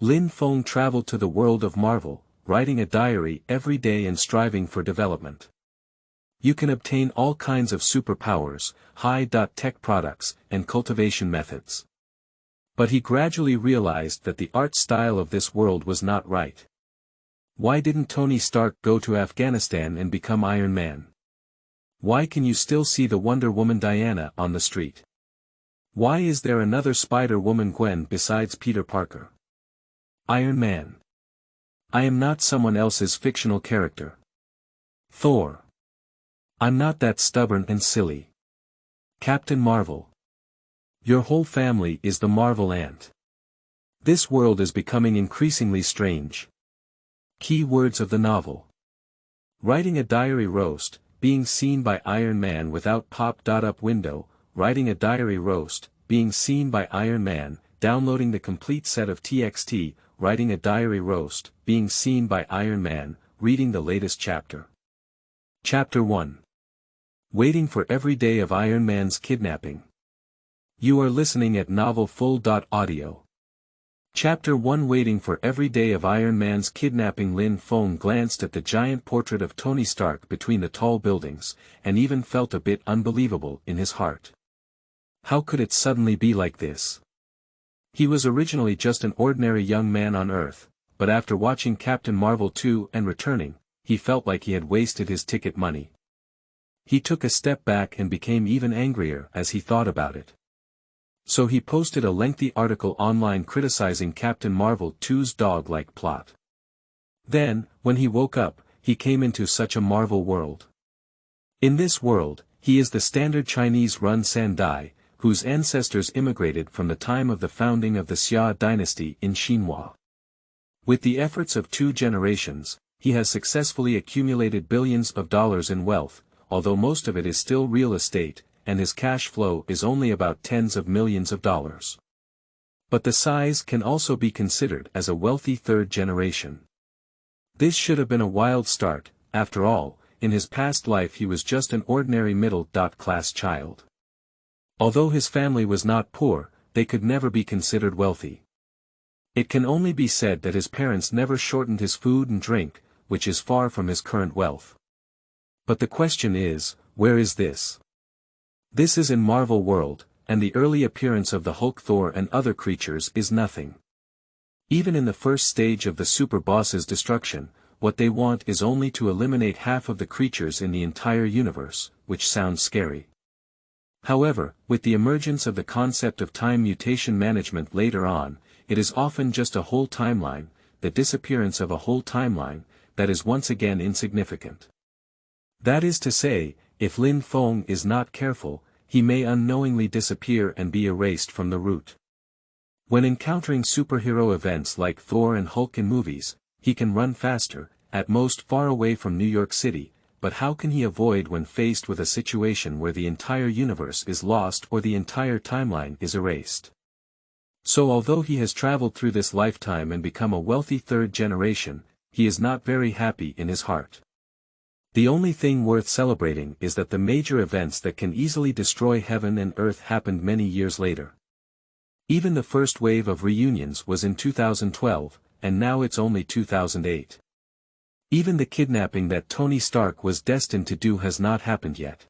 Lin Feng traveled to the world of Marvel, writing a diary every day and striving for development. You can obtain all kinds of superpowers, high-tech products, and cultivation methods. But he gradually realized that the art style of this world was not right. Why didn't Tony Stark go to Afghanistan and become Iron Man? Why can you still see the Wonder Woman Diana on the street? Why is there another Spider-Woman Gwen besides Peter Parker? Iron Man. I am not someone else's fictional character. Thor. I'm not that stubborn and silly. Captain Marvel. Your whole family is the Marvel Ant. This world is becoming increasingly strange. Key words of the novel. Writing a diary roast, being seen by Iron Man without pop-up window, writing a diary roast, being seen by Iron Man, downloading the complete set of TXT, writing a diary roast, being seen by Iron Man, reading the latest chapter. Chapter 1. Waiting for every day of Iron Man's kidnapping. You are listening at novelfull.audio. Chapter 1. Waiting for every day of Iron Man's kidnapping. Lin Feng glanced at the giant portrait of Tony Stark between the tall buildings, and even felt a bit unbelievable in his heart. How could it suddenly be like this? He was originally just an ordinary young man on Earth, but after watching Captain Marvel 2 and returning, he felt like he had wasted his ticket money. He took a step back and became even angrier as he thought about it. So he posted a lengthy article online criticizing Captain Marvel 2's dog-like plot. Then, when he woke up, he came into such a Marvel world. In this world, he is the standard Chinese-run Sandai, whose ancestors immigrated from the time of the founding of the Xia dynasty in Xinhua. With the efforts of 2 generations, he has successfully accumulated billions of dollars in wealth, although most of it is still real estate, and his cash flow is only about tens of millions of dollars. But the size can also be considered as a wealthy 3rd generation. This should have been a wild start. After all, in his past life he was just an ordinary middle-class child. Although his family was not poor, they could never be considered wealthy. It can only be said that his parents never shortened his food and drink, which is far from his current wealth. But the question is, where is this? This is in Marvel world, and the early appearance of the Hulk, Thor and other creatures is nothing. Even in the first stage of the super boss's destruction, what they want is only to eliminate half of the creatures in the entire universe, which sounds scary. However, with the emergence of the concept of time mutation management later on, it is often just a whole timeline, the disappearance of a whole timeline, that is once again insignificant. That is to say, if Lin Feng is not careful, he may unknowingly disappear and be erased from the root. When encountering superhero events like Thor and Hulk in movies, he can run faster, at most far away from New York City, but how can he avoid when faced with a situation where the entire universe is lost or the entire timeline is erased? So although he has traveled through this lifetime and become a wealthy 3rd generation, he is not very happy in his heart. The only thing worth celebrating is that the major events that can easily destroy heaven and earth happened many years later. Even the first wave of reunions was in 2012, and now it's only 2008. Even the kidnapping that Tony Stark was destined to do has not happened yet.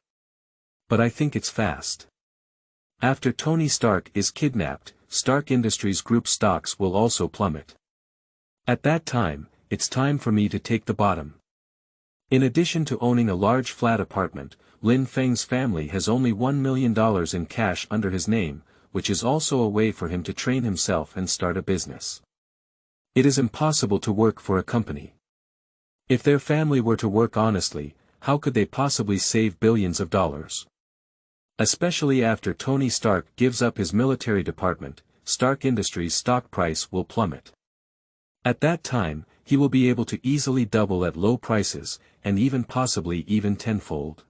But I think it's fast. After Tony Stark is kidnapped, Stark Industries Group stocks will also plummet. At that time, it's time for me to take the bottom. In addition to owning a large flat apartment, Lin Feng's family has only $1 million in cash under his name, which is also a way for him to train himself and start a business. It is impossible to work for a company. If their family were to work honestly, how could they possibly save billions of dollars? Especially after Tony Stark gives up his military department, Stark Industries' stock price will plummet. At that time, he will be able to easily double at low prices, and possibly even tenfold.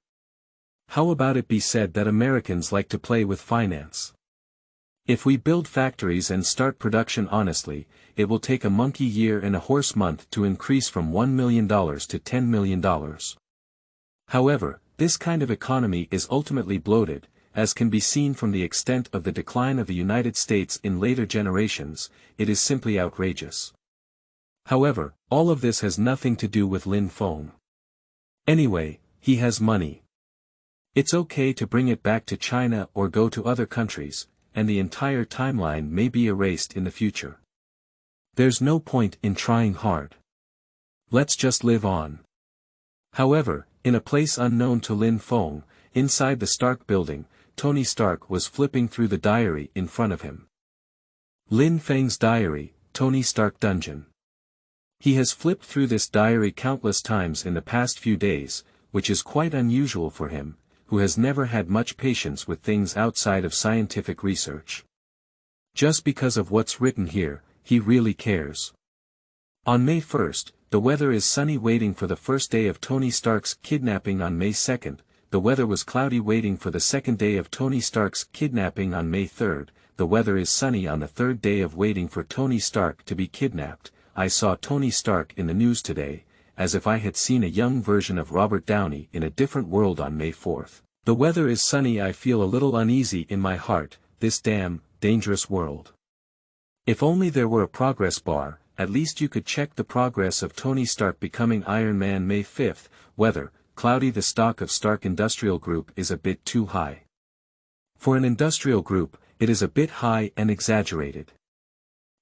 How about it be said that Americans like to play with finance? If we build factories and start production honestly, it will take a monkey year and a horse month to increase from $1 million to $10 million. However, this kind of economy is ultimately bloated, as can be seen from the extent of the decline of the United States in later generations, it is simply outrageous. However, all of this has nothing to do with Lin Feng. Anyway, he has money. It's okay to bring it back to China or go to other countries, and the entire timeline may be erased in the future. There's no point in trying hard. Let's just live on. However, in a place unknown to Lin Feng, inside the Stark building, Tony Stark was flipping through the diary in front of him. Lin Feng's diary, Tony Stark Dungeon. He has flipped through this diary countless times in the past few days, which is quite unusual for him, who has never had much patience with things outside of scientific research. Just because of what's written here, he really cares. On May 1st, the weather is sunny waiting for the first day of Tony Stark's kidnapping. On May 2nd, the weather was cloudy waiting for the second day of Tony Stark's kidnapping. On May 3rd, the weather is sunny on the third day of waiting for Tony Stark to be kidnapped. I saw Tony Stark in the news today, as if I had seen a young version of Robert Downey in a different world. On May 4th, the weather is sunny. I feel a little uneasy in my heart, this damn, dangerous world. If only there were a progress bar, at least you could check the progress of Tony Stark becoming Iron Man. May 5th, weather, cloudy. The stock of Stark Industrial Group is a bit too high. For an industrial group, it is a bit high and exaggerated.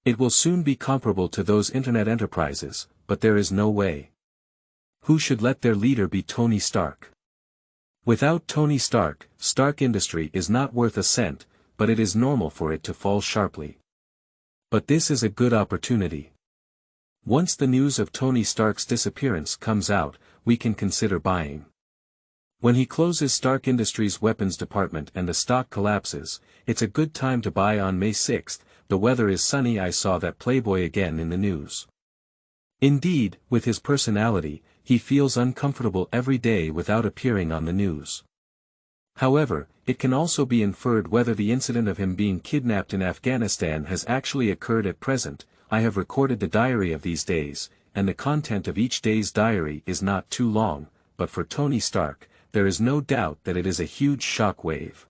It will soon be comparable to those internet enterprises, but there is no way. Who should let their leader be Tony Stark? Without Tony Stark, Stark Industry is not worth a cent, but it is normal for it to fall sharply. But this is a good opportunity. Once the news of Tony Stark's disappearance comes out, we can consider buying. When he closes Stark Industries' weapons department and the stock collapses, it's a good time to buy. On May 6th, the weather is sunny. I saw that Playboy again in the news. Indeed, with his personality, he feels uncomfortable every day without appearing on the news. However, it can also be inferred whether the incident of him being kidnapped in Afghanistan has actually occurred at present. I have recorded the diary of these days, and the content of each day's diary is not too long, but for Tony Stark, there is no doubt that it is a huge shock wave.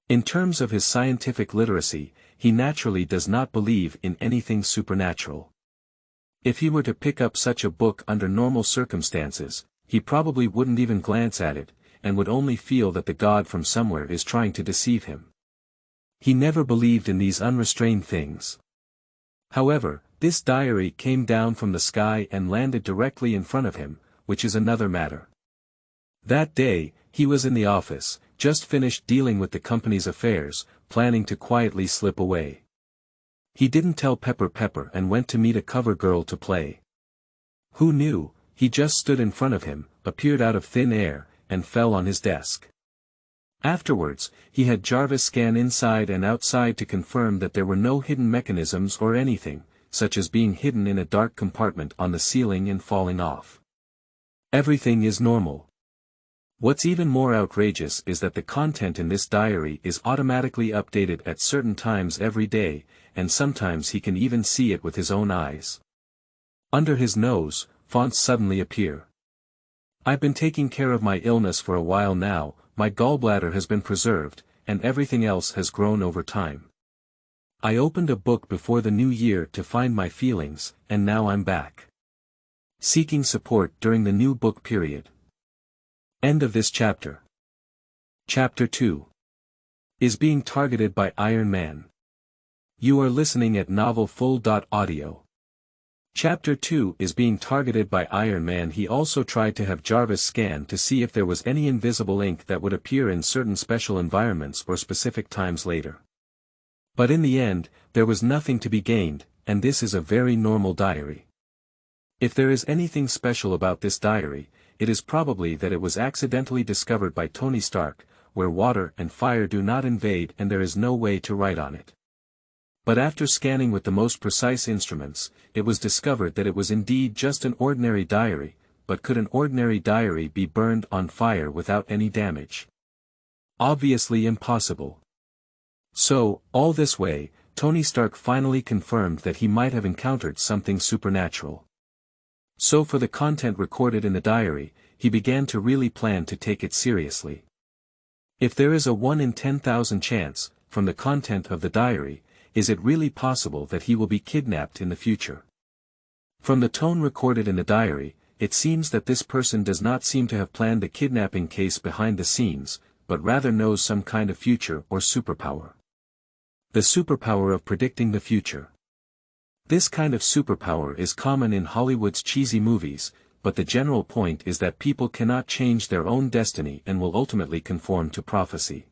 In terms of his scientific literacy, he naturally does not believe in anything supernatural. If he were to pick up such a book under normal circumstances, he probably wouldn't even glance at it, and would only feel that the god from somewhere is trying to deceive him. He never believed in these unrestrained things. However, this diary came down from the sky and landed directly in front of him, which is another matter. That day, he was in the office, just finished dealing with the company's affairs, planning to quietly slip away. He didn't tell Pepper and went to meet a cover girl to play. Who knew? He just stood in front of him, appeared out of thin air, and fell on his desk. Afterwards, he had Jarvis scan inside and outside to confirm that there were no hidden mechanisms or anything, such as being hidden in a dark compartment on the ceiling and falling off. Everything is normal. What's even more outrageous is that the content in this diary is automatically updated at certain times every day, and sometimes he can even see it with his own eyes. Under his nose, fonts suddenly appear. I've been taking care of my illness for a while now. My gallbladder has been preserved, and everything else has grown over time. I opened a book before the new year to find my feelings, and now I'm back. Seeking support during the new book period. End of this chapter. Chapter 2. Is being targeted by Iron Man. You are listening at novelfull.audio. Chapter 2 is being targeted by Iron Man. He also tried to have Jarvis scan to see if there was any invisible ink that would appear in certain special environments or specific times later. But in the end, there was nothing to be gained, and this is a very normal diary. If there is anything special about this diary, it is probably that it was accidentally discovered by Tony Stark, where water and fire do not invade and there is no way to write on it. But after scanning with the most precise instruments, it was discovered that it was indeed just an ordinary diary, but could an ordinary diary be burned on fire without any damage? Obviously impossible. So, all this way, Tony Stark finally confirmed that he might have encountered something supernatural. So for the content recorded in the diary, he began to really plan to take it seriously. If there is a 1 in 10,000 chance, from the content of the diary, is it really possible that he will be kidnapped in the future? From the tone recorded in the diary, it seems that this person does not seem to have planned the kidnapping case behind the scenes, but rather knows some kind of future or superpower. The superpower of predicting the future. This kind of superpower is common in Hollywood's cheesy movies, but the general point is that people cannot change their own destiny and will ultimately conform to prophecy.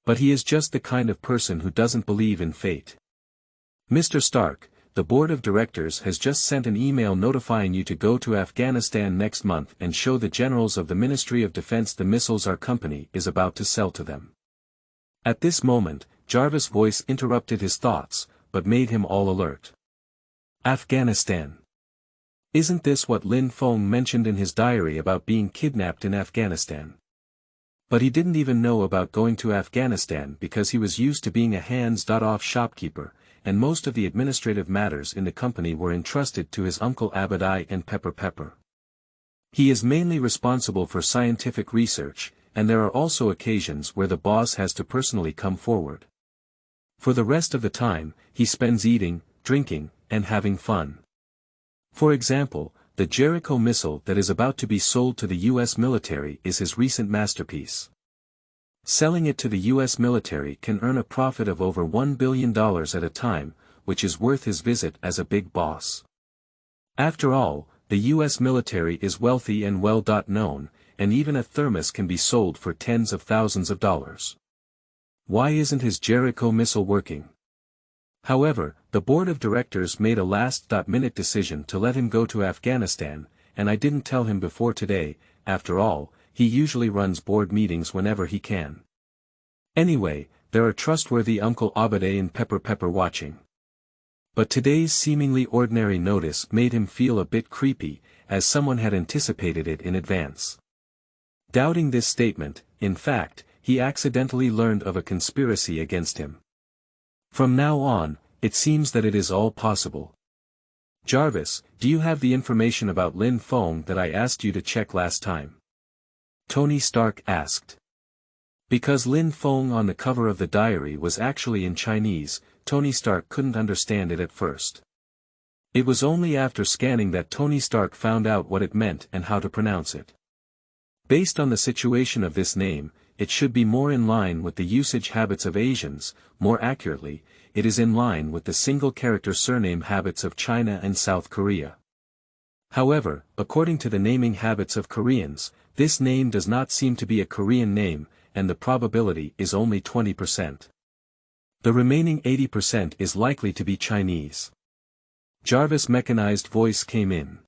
But he is just the kind of person who doesn't believe in fate. Mr. Stark, the board of directors has just sent an email notifying you to go to Afghanistan next month and show the generals of the Ministry of Defense the missiles our company is about to sell to them. At this moment, Jarvis' voice interrupted his thoughts, but made him all alert. Afghanistan. Isn't this what Lin Feng mentioned in his diary about being kidnapped in Afghanistan? But he didn't even know about going to Afghanistan because he was used to being a hands-off shopkeeper, and most of the administrative matters in the company were entrusted to his uncle Abady and Pepper. He is mainly responsible for scientific research, and there are also occasions where the boss has to personally come forward. For the rest of the time, he spends eating, drinking, and having fun. For example, the Jericho missile that is about to be sold to the U.S. military is his recent masterpiece. Selling it to the U.S. military can earn a profit of over $1 billion at a time, which is worth his visit as a big boss. After all, the U.S. military is wealthy and well-known, and even a thermos can be sold for tens of thousands of dollars. Why isn't his Jericho missile working? However, the board of directors made a last-minute decision to let him go to Afghanistan, and I didn't tell him before today. After all, he usually runs board meetings whenever he can. Anyway, there are trustworthy Uncle Abady and Pepper watching. But today's seemingly ordinary notice made him feel a bit creepy, as someone had anticipated it in advance. Doubting this statement, in fact, he accidentally learned of a conspiracy against him. From now on, it seems that it is all possible. Jarvis, do you have the information about Lin Feng that I asked you to check last time? Tony Stark asked. Because Lin Feng on the cover of the diary was actually in Chinese, Tony Stark couldn't understand it at first. It was only after scanning that Tony Stark found out what it meant and how to pronounce it. Based on the situation of this name, it should be more in line with the usage habits of Asians. More accurately, it is in line with the single-character surname habits of China and South Korea. However, according to the naming habits of Koreans, this name does not seem to be a Korean name, and the probability is only 20%. The remaining 80% is likely to be Chinese. Jarvis' mechanized voice came in.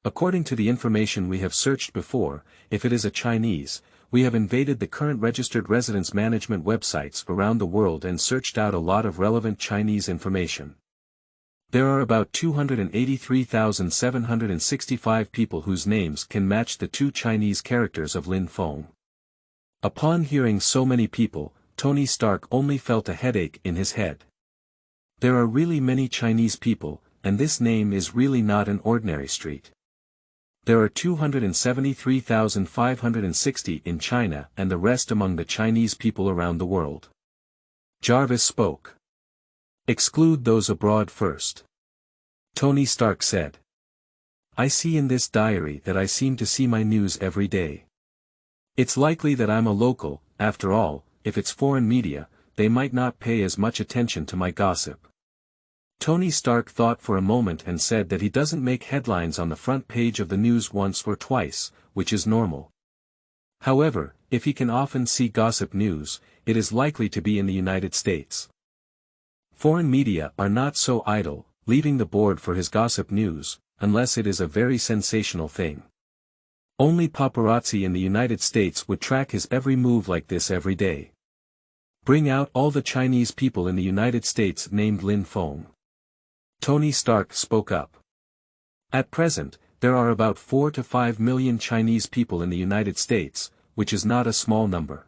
According to the information we have searched before, if it is a Chinese, we have invaded the current registered residence management websites around the world and searched out a lot of relevant Chinese information. There are about 283,765 people whose names can match the two Chinese characters of Lin Feng. Upon hearing so many people, Tony Stark only felt a headache in his head. There are really many Chinese people, and this name is really not an ordinary street. There are 273,560 in China and the rest among the Chinese people around the world. Jarvis spoke. Exclude those abroad first. Tony Stark said. I see in this diary that I seem to see my news every day. It's likely that I'm a local. After all, if it's foreign media, they might not pay as much attention to my gossip. Tony Stark thought for a moment and said that he doesn't make headlines on the front page of the news once or twice, which is normal. However, if he can often see gossip news, it is likely to be in the United States. Foreign media are not so idle, leaving the board for his gossip news, unless it is a very sensational thing. Only paparazzi in the United States would track his every move like this every day. Bring out all the Chinese people in the United States named Lin Feng. Tony Stark spoke up. At present, there are about 4 to 5 million Chinese people in the United States, which is not a small number.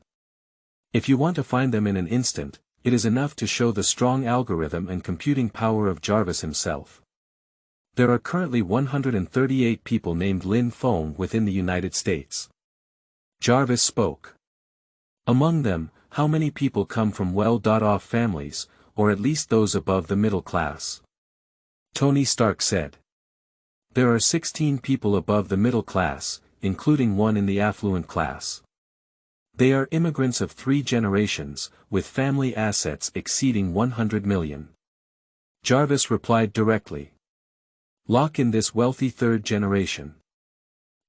If you want to find them in an instant, it is enough to show the strong algorithm and computing power of Jarvis himself. There are currently 138 people named Lin Feng within the United States. Jarvis spoke. Among them, how many people come from well-off families, or at least those above the middle class? Tony Stark said. There are 16 people above the middle class, including one in the affluent class. They are immigrants of 3 generations, with family assets exceeding 100 million. Jarvis replied directly. Lock in this wealthy 3rd generation.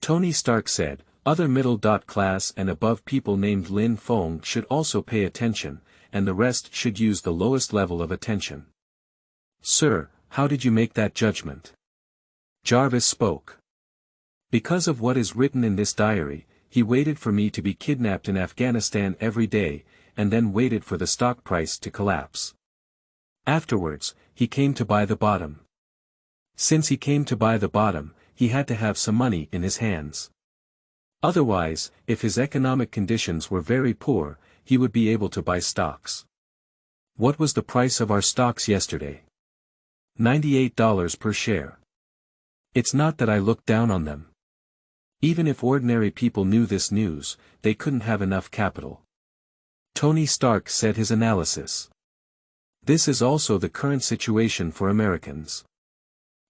Tony Stark said, other middle-class and above people named Lin Feng should also pay attention, and the rest should use the lowest level of attention. Sir, how did you make that judgment? Jarvis spoke. Because of what is written in this diary, he waited for me to be kidnapped in Afghanistan every day, and then waited for the stock price to collapse. Afterwards, he came to buy the bottom. Since he came to buy the bottom, he had to have some money in his hands. Otherwise, if his economic conditions were very poor, he would be able to buy stocks. What was the price of our stocks yesterday? $98 per share. It's not that I looked down on them. Even if ordinary people knew this news, they couldn't have enough capital. Tony Stark said his analysis. This is also the current situation for Americans.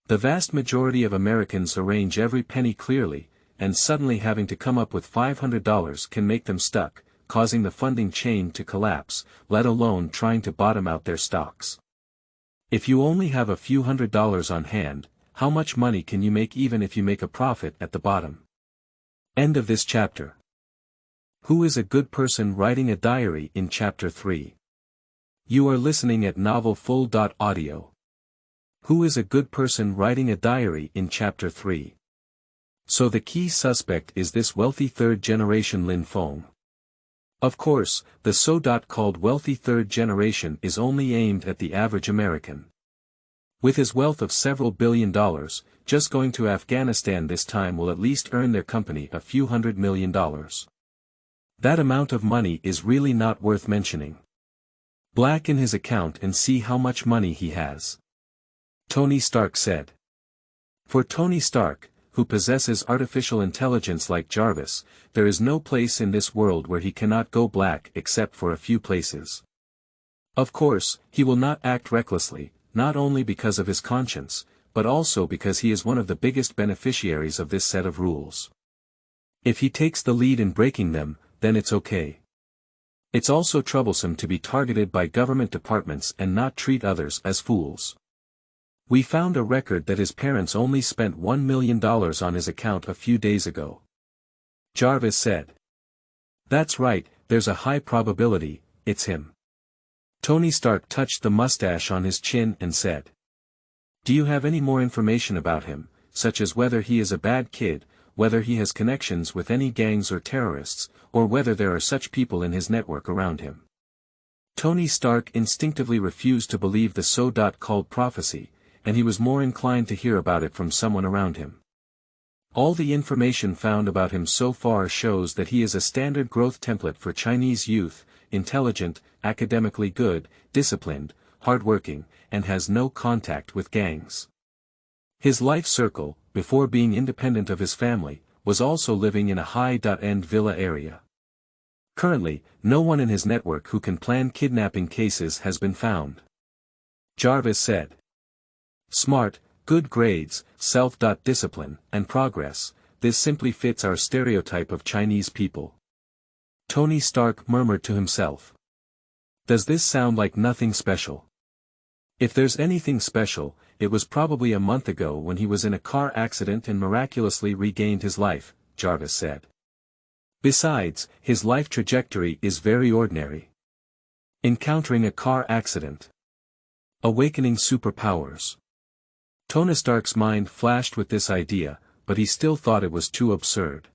The vast majority of Americans arrange every penny clearly, and suddenly having to come up with $500 can make them stuck, causing the funding chain to collapse, let alone trying to bottom out their stocks. If you only have a few $100s on hand, how much money can you make even if you make a profit at the bottom? End of this chapter. Who is a good person writing a diary in chapter 3? You are listening at novelfull.audio. Who is a good person writing a diary in chapter 3? So the key suspect is this wealthy 3rd generation Lin Feng. Of course, the so-called wealthy 3rd generation is only aimed at the average American. With his wealth of several $billion, just going to Afghanistan this time will at least earn their company a few $100 million. That amount of money is really not worth mentioning. Black in his account and see how much money he has. Tony Stark said. For Tony Stark, who possesses artificial intelligence like Jarvis, there is no place in this world where he cannot go black except for a few places. Of course, he will not act recklessly, not only because of his conscience, but also because he is one of the biggest beneficiaries of this set of rules. If he takes the lead in breaking them, then it's okay. It's also troublesome to be targeted by government departments and not treat others as fools. We found a record that his parents only spent $1 million on his account a few days ago. Jarvis said. That's right, there's a high probability, it's him. Tony Stark touched the mustache on his chin and said. Do you have any more information about him, such as whether he is a bad kid, whether he has connections with any gangs or terrorists, or whether there are such people in his network around him? Tony Stark instinctively refused to believe the so-called prophecy, and he was more inclined to hear about it from someone around him. All the information found about him so far shows that he is a standard growth template for Chinese youth, intelligent, academically good, disciplined, hardworking, and has no contact with gangs. His life circle, before being independent of his family, was also living in a high-end villa area. Currently, no one in his network who can plan kidnapping cases has been found. Jarvis said. Smart, good grades, self-discipline, and progress, this simply fits our stereotype of Chinese people. Tony Stark murmured to himself. Does this sound like nothing special? If there's anything special, it was probably a month ago when he was in a car accident and miraculously regained his life, Jarvis said. Besides, his life trajectory is very ordinary. Encountering a car accident. Awakening superpowers. Tony Stark's mind flashed with this idea, but he still thought it was too absurd.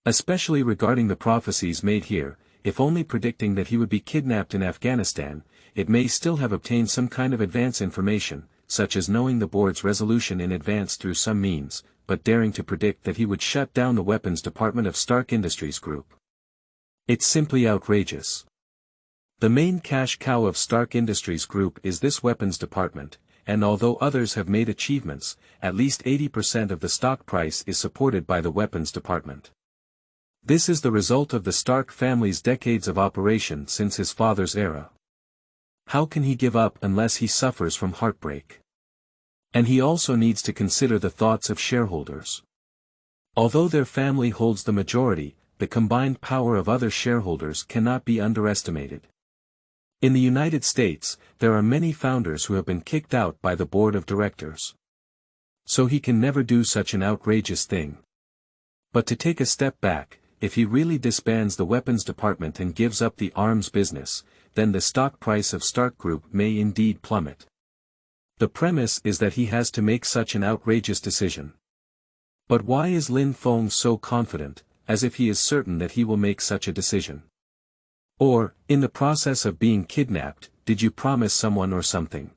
Especially regarding the prophecies made here, if only predicting that he would be kidnapped in Afghanistan, it may still have obtained some kind of advance information, such as knowing the board's resolution in advance through some means, but daring to predict that he would shut down the weapons department of Stark Industries Group. It's simply outrageous. The main cash cow of Stark Industries Group is this weapons department, and although others have made achievements, at least 80% of the stock price is supported by the weapons department. This is the result of the Stark family's decades of operation since his father's era. How can he give up unless he suffers from heartbreak? And he also needs to consider the thoughts of shareholders. Although their family holds the majority, the combined power of other shareholders cannot be underestimated. In the United States, there are many founders who have been kicked out by the board of directors. So he can never do such an outrageous thing. But to take a step back, if he really disbands the weapons department and gives up the arms business, then the stock price of Stark Group may indeed plummet. The premise is that he has to make such an outrageous decision. But why is Lin Feng so confident, as if he is certain that he will make such a decision? Or, in the process of being kidnapped, did you promise someone or something?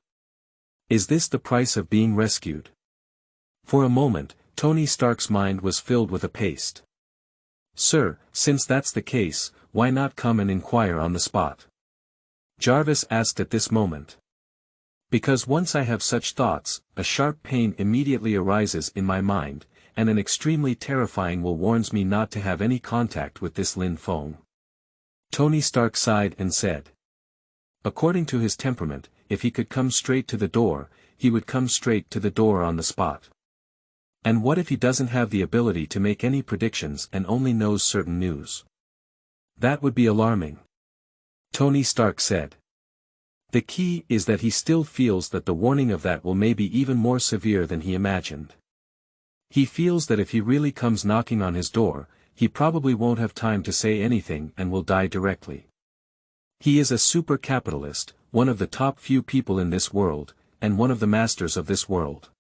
Is this the price of being rescued? For a moment, Tony Stark's mind was filled with a paste. Sir, since that's the case, why not come and inquire on the spot? Jarvis asked at this moment. Because once I have such thoughts, a sharp pain immediately arises in my mind, and an extremely terrifying will warns me not to have any contact with this Lin Feng. Tony Stark sighed and said. According to his temperament, if he could come straight to the door, he would come straight to the door on the spot. And what if he doesn't have the ability to make any predictions and only knows certain news? That would be alarming. Tony Stark said. The key is that he still feels that the warning of that will maybe even more severe than he imagined. He feels that if he really comes knocking on his door, he probably won't have time to say anything and will die directly. He is a super capitalist, one of the top few people in this world, and one of the masters of this world.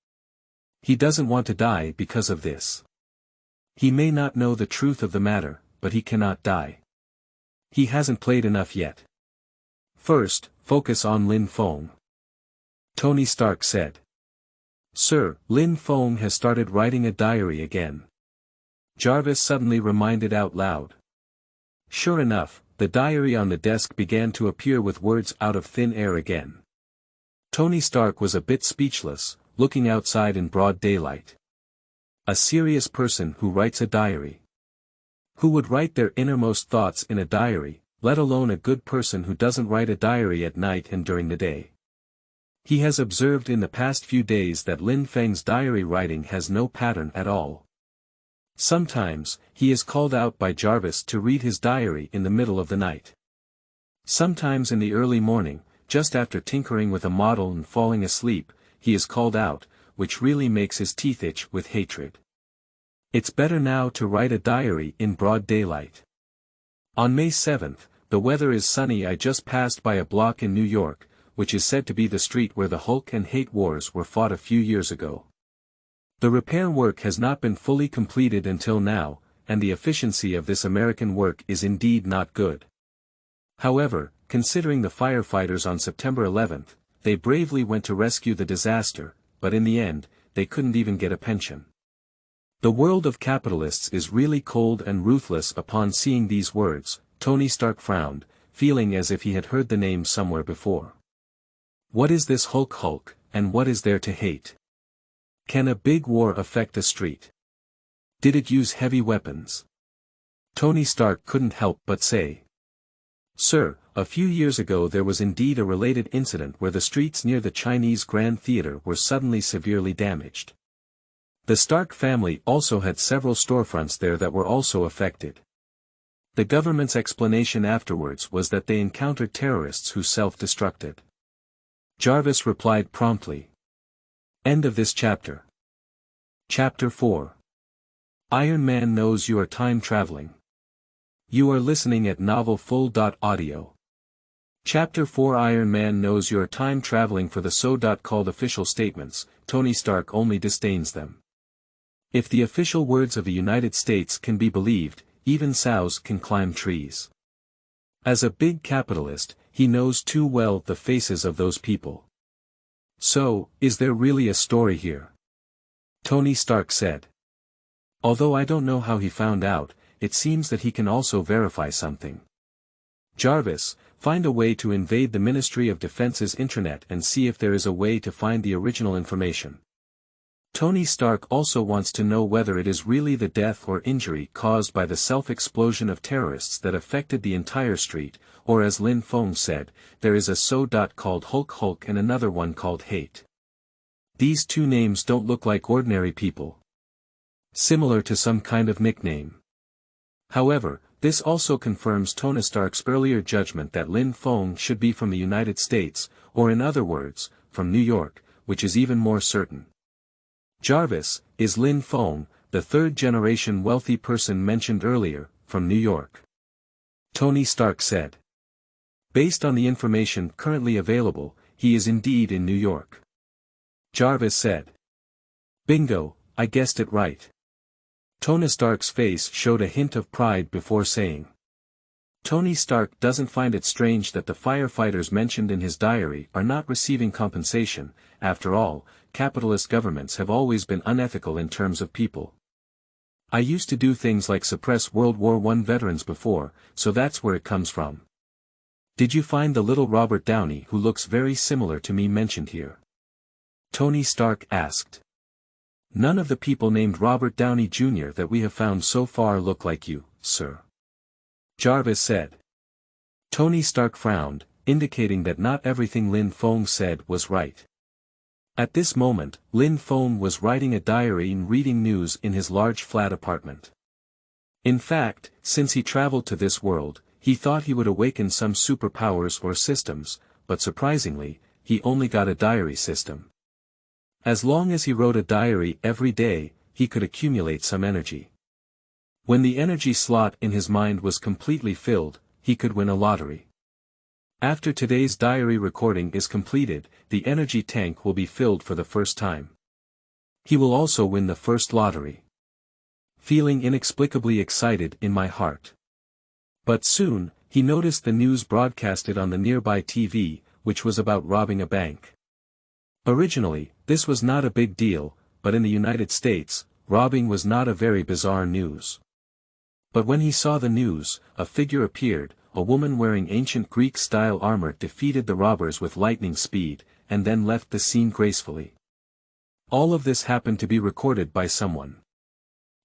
He doesn't want to die because of this. He may not know the truth of the matter, but he cannot die. He hasn't played enough yet. First, focus on Lin Feng. Tony Stark said. Sir, Lin Feng has started writing a diary again. Jarvis suddenly reminded out loud. Sure enough, the diary on the desk began to appear with words out of thin air again. Tony Stark was a bit speechless, looking outside in broad daylight. A serious person who writes a diary. Who would write their innermost thoughts in a diary, let alone a good person who doesn't write a diary at night and during the day? He has observed in the past few days that Lin Feng's diary writing has no pattern at all. Sometimes, he is called out by Jarvis to read his diary in the middle of the night. Sometimes in the early morning, just after tinkering with a model and falling asleep, he is called out, which really makes his teeth itch with hatred. It's better now to write a diary in broad daylight. On May 7th, the weather is sunny. I just passed by a block in New York, which is said to be the street where the Hulk and hate wars were fought a few years ago. The repair work has not been fully completed until now, and the efficiency of this American work is indeed not good. However, considering the firefighters on September 11th, they bravely went to rescue the disaster, but in the end, they couldn't even get a pension. The world of capitalists is really cold and ruthless. Upon seeing these words, Tony Stark frowned, feeling as if he had heard the name somewhere before. What is this Hulk, and what is there to hate? Can a big war affect a street? Did it use heavy weapons? Tony Stark couldn't help but say. Sir, a few years ago there was indeed a related incident where the streets near the Chinese Grand Theater were suddenly severely damaged. The Stark family also had several storefronts there that were also affected. The government's explanation afterwards was that they encountered terrorists who self-destructed. Jarvis replied promptly. End of this chapter. Chapter 4. Iron Man knows you are time traveling. You are listening at novelfull.audio. Chapter 4. Iron Man knows you are time traveling. For the so-called official statements, Tony Stark only disdains them. If the official words of the United States can be believed, even sows can climb trees. As a big capitalist, he knows too well the faces of those people. So, is there really a story here? Tony Stark said. Although I don't know how he found out, it seems that he can also verify something. Jarvis, find a way to invade the Ministry of Defense's intranet and see if there is a way to find the original information. Tony Stark also wants to know whether it is really the death or injury caused by the self-explosion of terrorists that affected the entire street, or as Lin Feng said, there is a called Hulk and another one called Hate. These two names don't look like ordinary people. Similar to some kind of nickname. However, this also confirms Tony Stark's earlier judgment that Lin Feng should be from the United States, or in other words, from New York, which is even more certain. Jarvis, is Lin Feng, the third-generation wealthy person mentioned earlier, from New York? Tony Stark said. Based on the information currently available, he is indeed in New York. Jarvis said. Bingo, I guessed it right. Tony Stark's face showed a hint of pride before saying. Tony Stark doesn't find it strange that the firefighters mentioned in his diary are not receiving compensation. After all, capitalist governments have always been unethical in terms of people. I used to do things like suppress World War I veterans before, so that's where it comes from. Did you find the little Robert Downey who looks very similar to me mentioned here? Tony Stark asked. None of the people named Robert Downey Jr. that we have found so far look like you, sir. Jarvis said. Tony Stark frowned, indicating that not everything Lin Feng said was right. At this moment, Lin Feng was writing a diary and reading news in his large flat apartment. In fact, since he traveled to this world, he thought he would awaken some superpowers or systems, but surprisingly, he only got a diary system. As long as he wrote a diary every day, he could accumulate some energy. When the energy slot in his mind was completely filled, he could win a lottery. After today's diary recording is completed, the energy tank will be filled for the first time. He will also win the first lottery. Feeling inexplicably excited in my heart. But soon, he noticed the news broadcasted on the nearby TV, which was about robbing a bank. Originally, this was not a big deal, but in the United States, robbing was not a very bizarre news. But when he saw the news, a figure appeared, a woman wearing ancient Greek-style armor defeated the robbers with lightning speed, and then left the scene gracefully. All of this happened to be recorded by someone.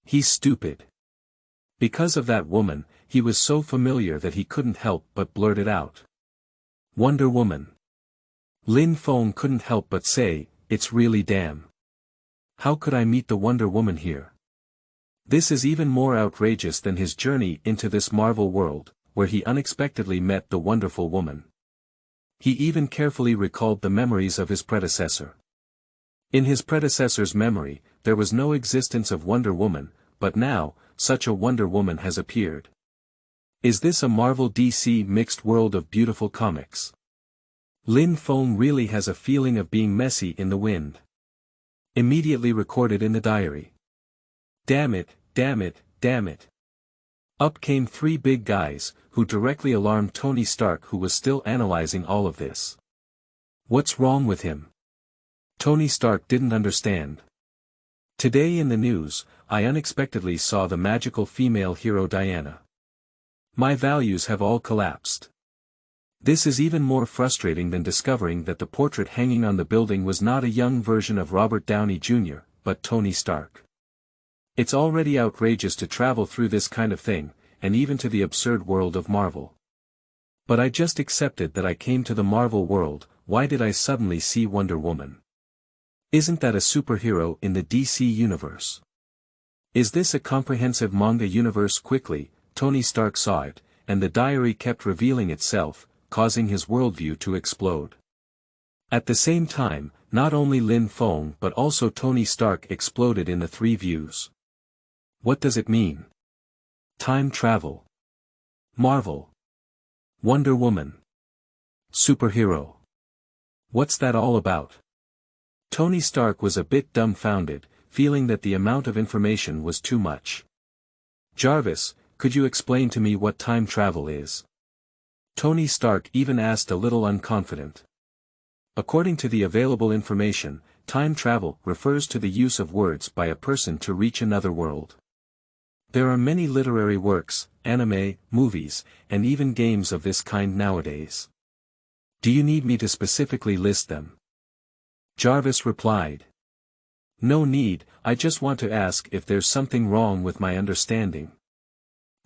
He's stupid. Because of that woman, he was so familiar that he couldn't help but blurt it out. Wonder Woman. Lin Feng couldn't help but say, it's really damn. How could I meet the Wonder Woman here? This is even more outrageous than his journey into this Marvel world, where he unexpectedly met the wonderful woman. He even carefully recalled the memories of his predecessor. In his predecessor's memory, there was no existence of Wonder Woman, but now, such a Wonder Woman has appeared. Is this a Marvel DC mixed world of beautiful comics? Lin Feng really has a feeling of being messy in the wind. Immediately recorded in the diary. Damn it, damn it, damn it. Up came three big guys, who directly alarmed Tony Stark, who was still analyzing all of this. What's wrong with him? Tony Stark didn't understand. Today in the news, I unexpectedly saw the magical female hero Diana. My values have all collapsed. This is even more frustrating than discovering that the portrait hanging on the building was not a young version of Robert Downey Jr., but Tony Stark. It's already outrageous to travel through this kind of thing, and even to the absurd world of Marvel. But I just accepted that I came to the Marvel world. Why did I suddenly see Wonder Woman? Isn't that a superhero in the DC universe? Is this a comprehensive manga universe? Quickly, Tony Stark saw it, and the diary kept revealing itself, causing his worldview to explode. At the same time, not only Lin Feng but also Tony Stark exploded in the three views. What does it mean? Time travel. Marvel. Wonder Woman. Superhero. What's that all about? Tony Stark was a bit dumbfounded, feeling that the amount of information was too much. Jarvis, could you explain to me what time travel is? Tony Stark even asked a little unconfident. According to the available information, time travel refers to the use of words by a person to reach another world. There are many literary works, anime, movies, and even games of this kind nowadays. Do you need me to specifically list them? Jarvis replied. No need, I just want to ask if there's something wrong with my understanding.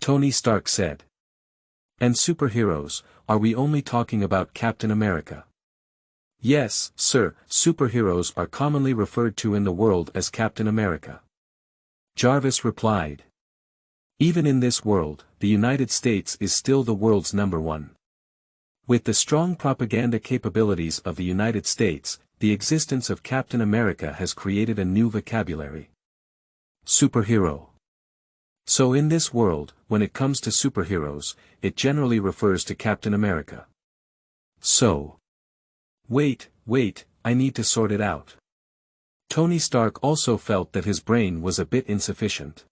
Tony Stark said. And superheroes, are we only talking about Captain America? Yes, sir, superheroes are commonly referred to in the world as Captain America. Jarvis replied. Even in this world, the United States is still the world's number one. With the strong propaganda capabilities of the United States, the existence of Captain America has created a new vocabulary. Superhero. So in this world, when it comes to superheroes, it generally refers to Captain America. So. Wait, I need to sort it out. Tony Stark also felt that his brain was a bit insufficient.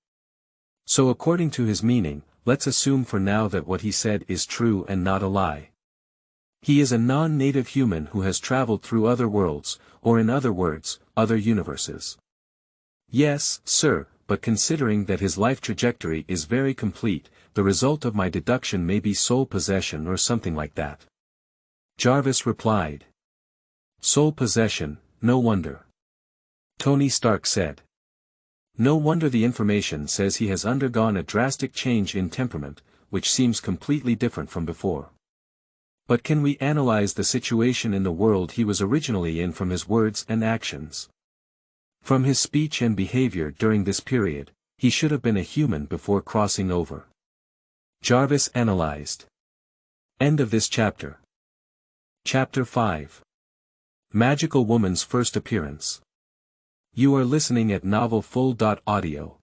So according to his meaning, let's assume for now that what he said is true and not a lie. He is a non-native human who has traveled through other worlds, or in other words, other universes. Yes, sir, but considering that his life trajectory is very complete, the result of my deduction may be soul possession or something like that. Jarvis replied. Soul possession, no wonder. Tony Stark said. No wonder the information says he has undergone a drastic change in temperament, which seems completely different from before. But can we analyze the situation in the world he was originally in from his words and actions? From his speech and behavior during this period, he should have been a human before crossing over. Jarvis analyzed. End of this chapter. Chapter 5. Magical Woman's First Appearance. You are listening at novelfull.audio.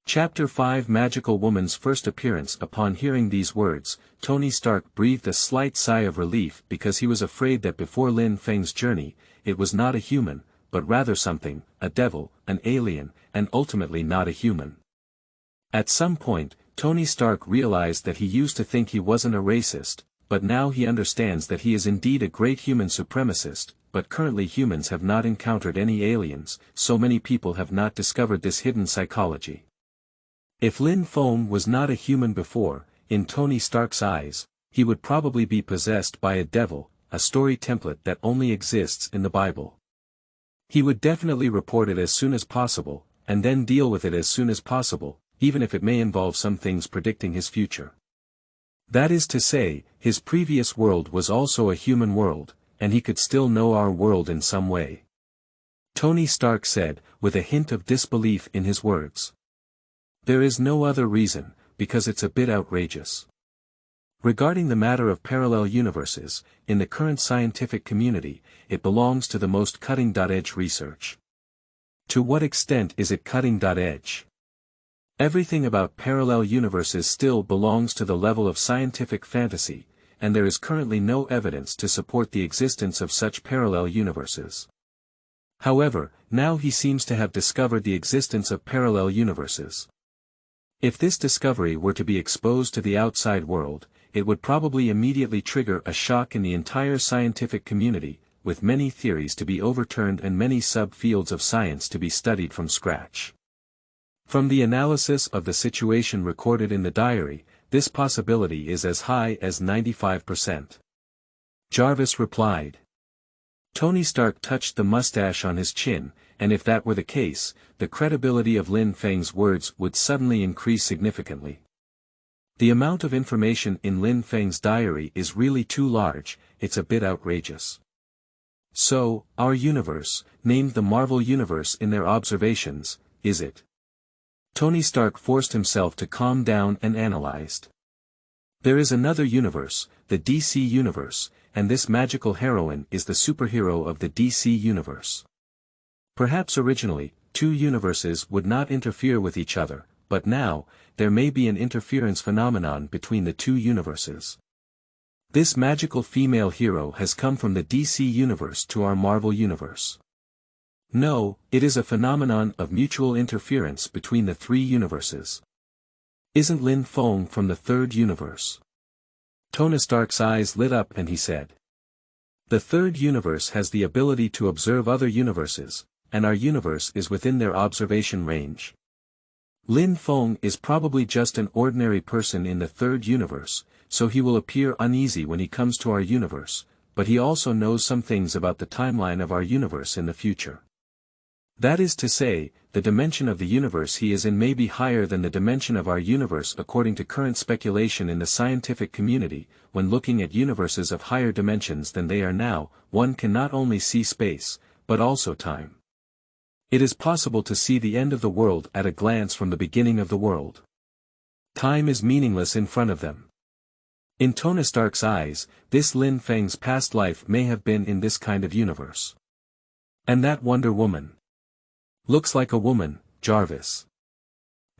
Chapter 5 Magical Woman's First Appearance. Upon hearing these words, Tony Stark breathed a slight sigh of relief because he was afraid that before Lin Feng's journey, it was not a human, but rather something, a devil, an alien, and ultimately not a human. At some point, Tony Stark realized that he used to think he wasn't a racist, but now he understands that he is indeed a great human supremacist, but currently humans have not encountered any aliens, so many people have not discovered this hidden psychology. If Lin Feng was not a human before, in Tony Stark's eyes, he would probably be possessed by a devil, a story template that only exists in the Bible. He would definitely report it as soon as possible, and then deal with it as soon as possible, even if it may involve some things predicting his future. That is to say, his previous world was also a human world, and he could still know our world in some way. Tony Stark said, with a hint of disbelief in his words. There is no other reason, because it's a bit outrageous. Regarding the matter of parallel universes, in the current scientific community, it belongs to the most cutting-edge research. To what extent is it cutting-edge? Everything about parallel universes still belongs to the level of scientific fantasy, and there is currently no evidence to support the existence of such parallel universes. However, now he seems to have discovered the existence of parallel universes. If this discovery were to be exposed to the outside world, it would probably immediately trigger a shock in the entire scientific community, with many theories to be overturned and many sub-fields of science to be studied from scratch. From the analysis of the situation recorded in the diary, this possibility is as high as 95%. Jarvis replied. Tony Stark touched the mustache on his chin, and if that were the case, the credibility of Lin Feng's words would suddenly increase significantly. The amount of information in Lin Feng's diary is really too large, it's a bit outrageous. So, our universe, named the Marvel Universe in their observations, is it? Tony Stark forced himself to calm down and analyzed. There is another universe, the DC Universe, and this magical heroine is the superhero of the DC Universe. Perhaps originally, two universes would not interfere with each other, but now, there may be an interference phenomenon between the two universes. This magical female hero has come from the DC Universe to our Marvel Universe. No, it is a phenomenon of mutual interference between the three universes. Isn't Lin Feng from the third universe? Tony Stark's eyes lit up and he said. The third universe has the ability to observe other universes, and our universe is within their observation range. Lin Feng is probably just an ordinary person in the third universe, so he will appear uneasy when he comes to our universe, but he also knows some things about the timeline of our universe in the future. That is to say, the dimension of the universe he is in may be higher than the dimension of our universe according to current speculation in the scientific community. When looking at universes of higher dimensions than they are now, one can not only see space, but also time. It is possible to see the end of the world at a glance from the beginning of the world. Time is meaningless in front of them. In Tony Stark's eyes, this Lin Feng's past life may have been in this kind of universe. And that Wonder Woman looks like a woman, Jarvis.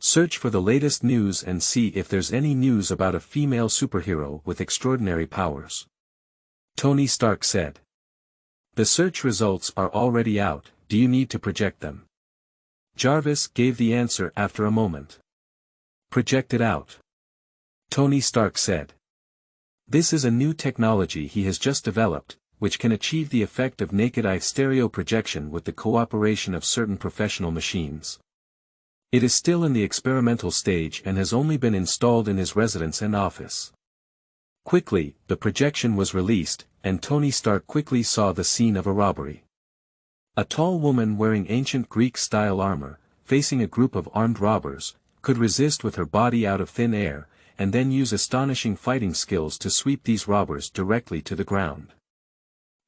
Search for the latest news and see if there's any news about a female superhero with extraordinary powers. Tony Stark said. The search results are already out, do you need to project them? Jarvis gave the answer after a moment. Project it out. Tony Stark said. This is a new technology he has just developed, which can achieve the effect of naked-eye stereo projection with the cooperation of certain professional machines. It is still in the experimental stage and has only been installed in his residence and office. Quickly, the projection was released, and Tony Stark quickly saw the scene of a robbery. A tall woman wearing ancient Greek-style armor, facing a group of armed robbers, could resist with her body out of thin air, and then use astonishing fighting skills to sweep these robbers directly to the ground.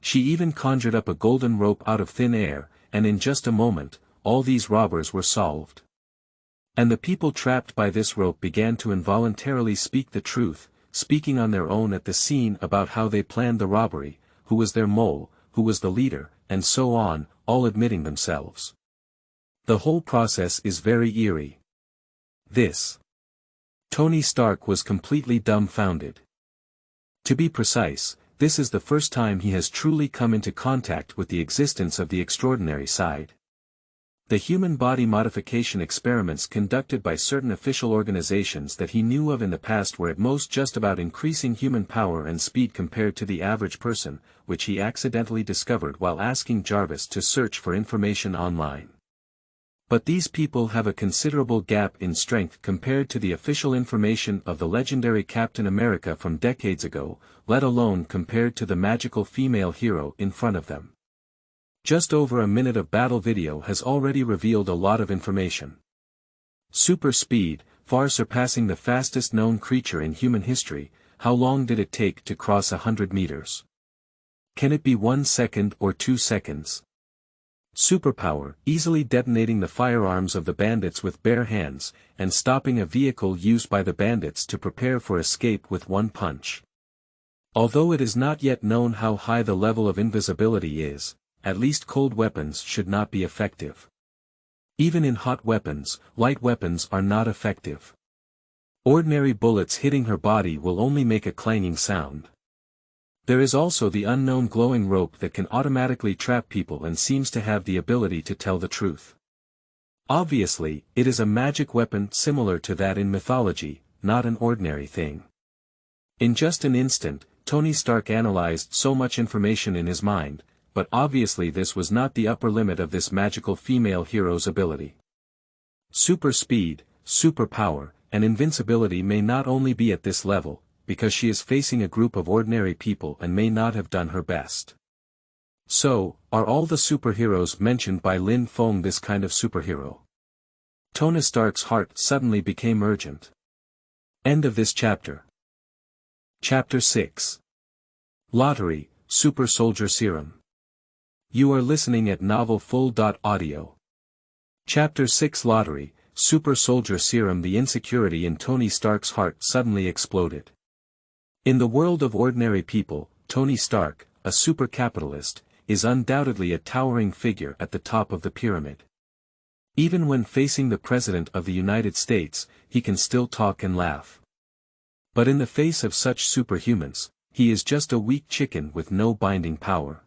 She even conjured up a golden rope out of thin air, and in just a moment, all these robbers were solved. And the people trapped by this rope began to involuntarily speak the truth, speaking on their own at the scene about how they planned the robbery, who was their mole, who was the leader, and so on, all admitting themselves. The whole process is very eerie. Tony Stark was completely dumbfounded. To be precise, this is the first time he has truly come into contact with the existence of the extraordinary side. The human body modification experiments conducted by certain official organizations that he knew of in the past were at most just about increasing human power and speed compared to the average person, which he accidentally discovered while asking Jarvis to search for information online. But these people have a considerable gap in strength compared to the official information of the legendary Captain America from decades ago, let alone compared to the magical female hero in front of them. Just over a minute of battle video has already revealed a lot of information. Super speed, far surpassing the fastest known creature in human history. How long did it take to cross 100 meters? Can it be 1 second or 2 seconds? Superpower, easily detonating the firearms of the bandits with bare hands, and stopping a vehicle used by the bandits to prepare for escape with one punch. Although it is not yet known how high the level of invisibility is, at least cold weapons should not be effective. Even in hot weapons, light weapons are not effective. Ordinary bullets hitting her body will only make a clanging sound. There is also the unknown glowing rope that can automatically trap people and seems to have the ability to tell the truth. Obviously, it is a magic weapon similar to that in mythology, not an ordinary thing. In just an instant, Tony Stark analyzed so much information in his mind, but obviously this was not the upper limit of this magical female hero's ability. Super speed, super power, and invincibility may not only be at this level, because she is facing a group of ordinary people and may not have done her best. So, are all the superheroes mentioned by Lin Feng this kind of superhero? Tony Stark's heart suddenly became urgent. End of this chapter. Chapter 6. Lottery, Super Soldier Serum. You are listening at novelfull.audio. Chapter 6 Lottery, Super Soldier Serum. The insecurity in Tony Stark's heart suddenly exploded. In the world of ordinary people, Tony Stark, a super capitalist, is undoubtedly a towering figure at the top of the pyramid. Even when facing the President of the United States, he can still talk and laugh. But in the face of such superhumans, he is just a weak chicken with no binding power.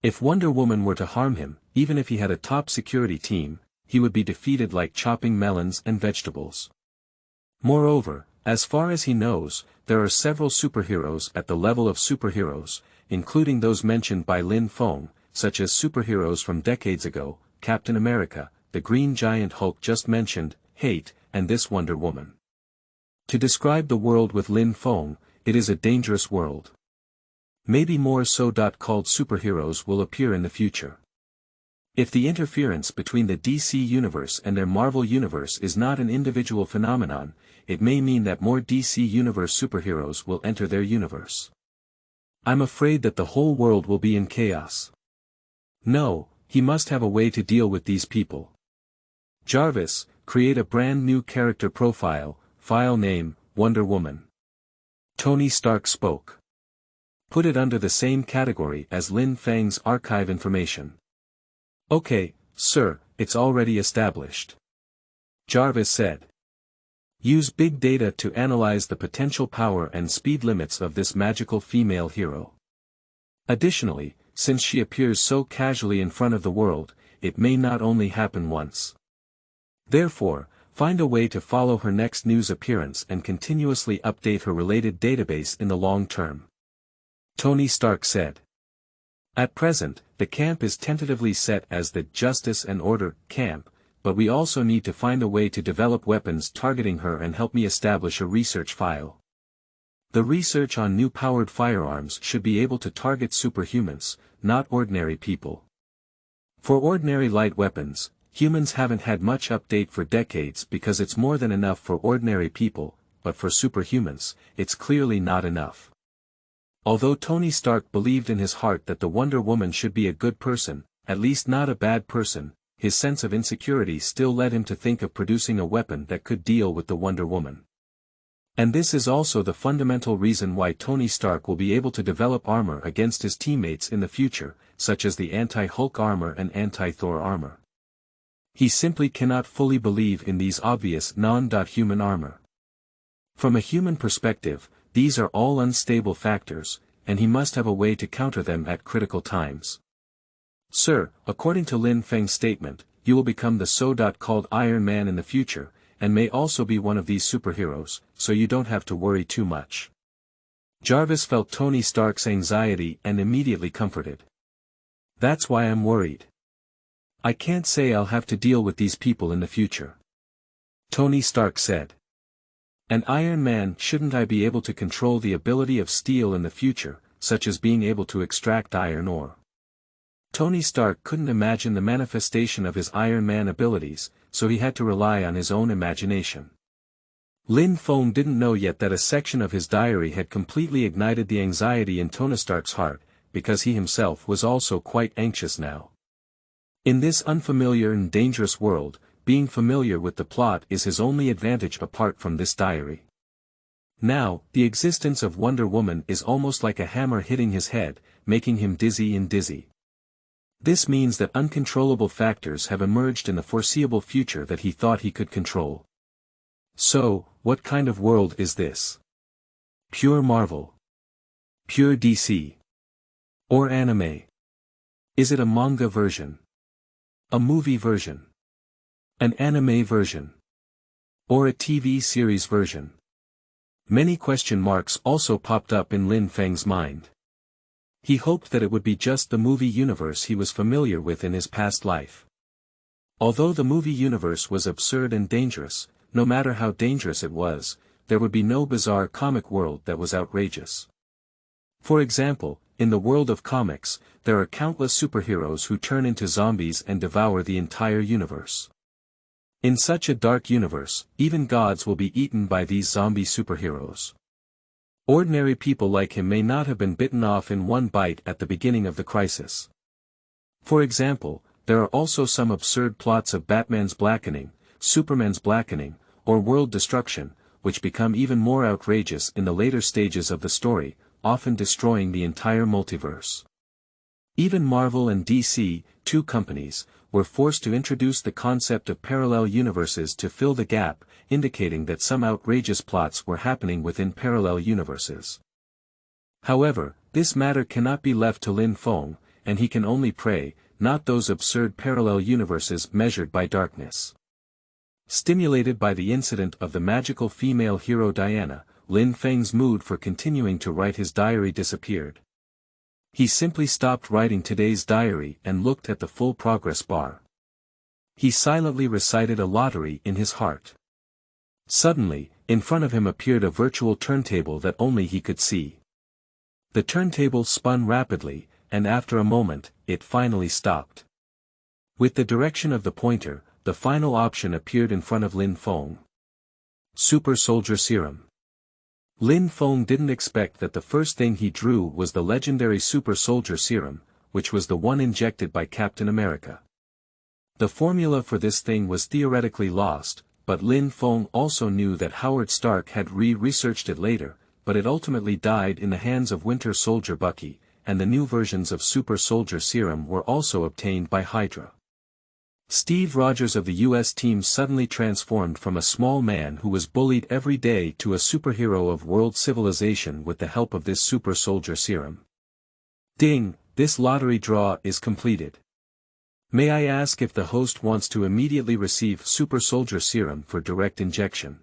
If Wonder Woman were to harm him, even if he had a top security team, he would be defeated like chopping melons and vegetables. Moreover, as far as he knows, there are several superheroes at the level of superheroes, including those mentioned by Lin Feng, such as superheroes from decades ago, Captain America, the Green Giant Hulk just mentioned, Hate, and this Wonder Woman. To describe the world with Lin Feng, it is a dangerous world. Maybe more so. Called superheroes will appear in the future. If the interference between the DC universe and their Marvel universe is not an individual phenomenon, it may mean that more DC universe superheroes will enter their universe. I'm afraid that the whole world will be in chaos. No, he must have a way to deal with these people. Jarvis, create a brand new character profile, file name, Wonder Woman. Tony Stark spoke. Put it under the same category as Lin Feng's archive information. Okay, sir, it's already established. Jarvis said. Use big data to analyze the potential power and speed limits of this magical female hero. Additionally, since she appears so casually in front of the world, it may not only happen once. Therefore, find a way to follow her next news appearance and continuously update her related database in the long term. Tony Stark said. At present, the camp is tentatively set as the Justice and Order camp, but we also need to find a way to develop weapons targeting her and help me establish a research file. The research on new powered firearms should be able to target superhumans, not ordinary people. For ordinary light weapons, humans haven't had much update for decades because it's more than enough for ordinary people, but for superhumans, it's clearly not enough. Although Tony Stark believed in his heart that the Wonder Woman should be a good person, at least not a bad person, his sense of insecurity still led him to think of producing a weapon that could deal with the Wonder Woman. And this is also the fundamental reason why Tony Stark will be able to develop armor against his teammates in the future, such as the anti-Hulk armor and anti-Thor armor. He simply cannot fully believe in these obvious non-human armor. From a human perspective, these are all unstable factors, and he must have a way to counter them at critical times. Sir, according to Lin Feng's statement, you will become the so-called Iron Man in the future, and may also be one of these superheroes, so you don't have to worry too much. Jarvis felt Tony Stark's anxiety and immediately comforted. That's why I'm worried. I can't say I'll have to deal with these people in the future. Tony Stark said. An Iron Man, shouldn't I be able to control the ability of steel in the future, such as being able to extract iron ore? Tony Stark couldn't imagine the manifestation of his Iron Man abilities, so he had to rely on his own imagination. Lin Feng didn't know yet that a section of his diary had completely ignited the anxiety in Tony Stark's heart, because he himself was also quite anxious now. In this unfamiliar and dangerous world, being familiar with the plot is his only advantage apart from this diary. Now, the existence of Wonder Woman is almost like a hammer hitting his head, making him dizzy and dizzy. This means that uncontrollable factors have emerged in the foreseeable future that he thought he could control. So, what kind of world is this? Pure Marvel? Pure DC? Or anime? Is it a manga version? A movie version? An anime version? Or a TV series version? Many question marks also popped up in Lin Feng's mind. He hoped that it would be just the movie universe he was familiar with in his past life. Although the movie universe was absurd and dangerous, no matter how dangerous it was, there would be no bizarre comic world that was outrageous. For example, in the world of comics, there are countless superheroes who turn into zombies and devour the entire universe. In such a dark universe, even gods will be eaten by these zombie superheroes. Ordinary people like him may not have been bitten off in one bite at the beginning of the crisis. For example, there are also some absurd plots of Batman's blackening, Superman's blackening, or world destruction, which become even more outrageous in the later stages of the story, often destroying the entire multiverse. Even Marvel and DC, two companies, were forced to introduce the concept of parallel universes to fill the gap, indicating that some outrageous plots were happening within parallel universes. However, this matter cannot be left to Lin Feng, and he can only pray, not those absurd parallel universes measured by darkness. Stimulated by the incident of the magical female hero Diana, Lin Feng's mood for continuing to write his diary disappeared. He simply stopped writing today's diary and looked at the full progress bar. He silently recited a lottery in his heart. Suddenly, in front of him appeared a virtual turntable that only he could see. The turntable spun rapidly, and after a moment, it finally stopped. With the direction of the pointer, the final option appeared in front of Lin Feng. Super Soldier Serum. Lin Feng didn't expect that the first thing he drew was the legendary Super Soldier Serum, which was the one injected by Captain America. The formula for this thing was theoretically lost, but Lin Feng also knew that Howard Stark had researched it later, but it ultimately died in the hands of Winter Soldier Bucky, and the new versions of Super Soldier Serum were also obtained by Hydra. Steve Rogers of the US team suddenly transformed from a small man who was bullied every day to a superhero of world civilization with the help of this Super Soldier Serum. Ding, this lottery draw is completed. May I ask if the host wants to immediately receive Super Soldier Serum for direct injection?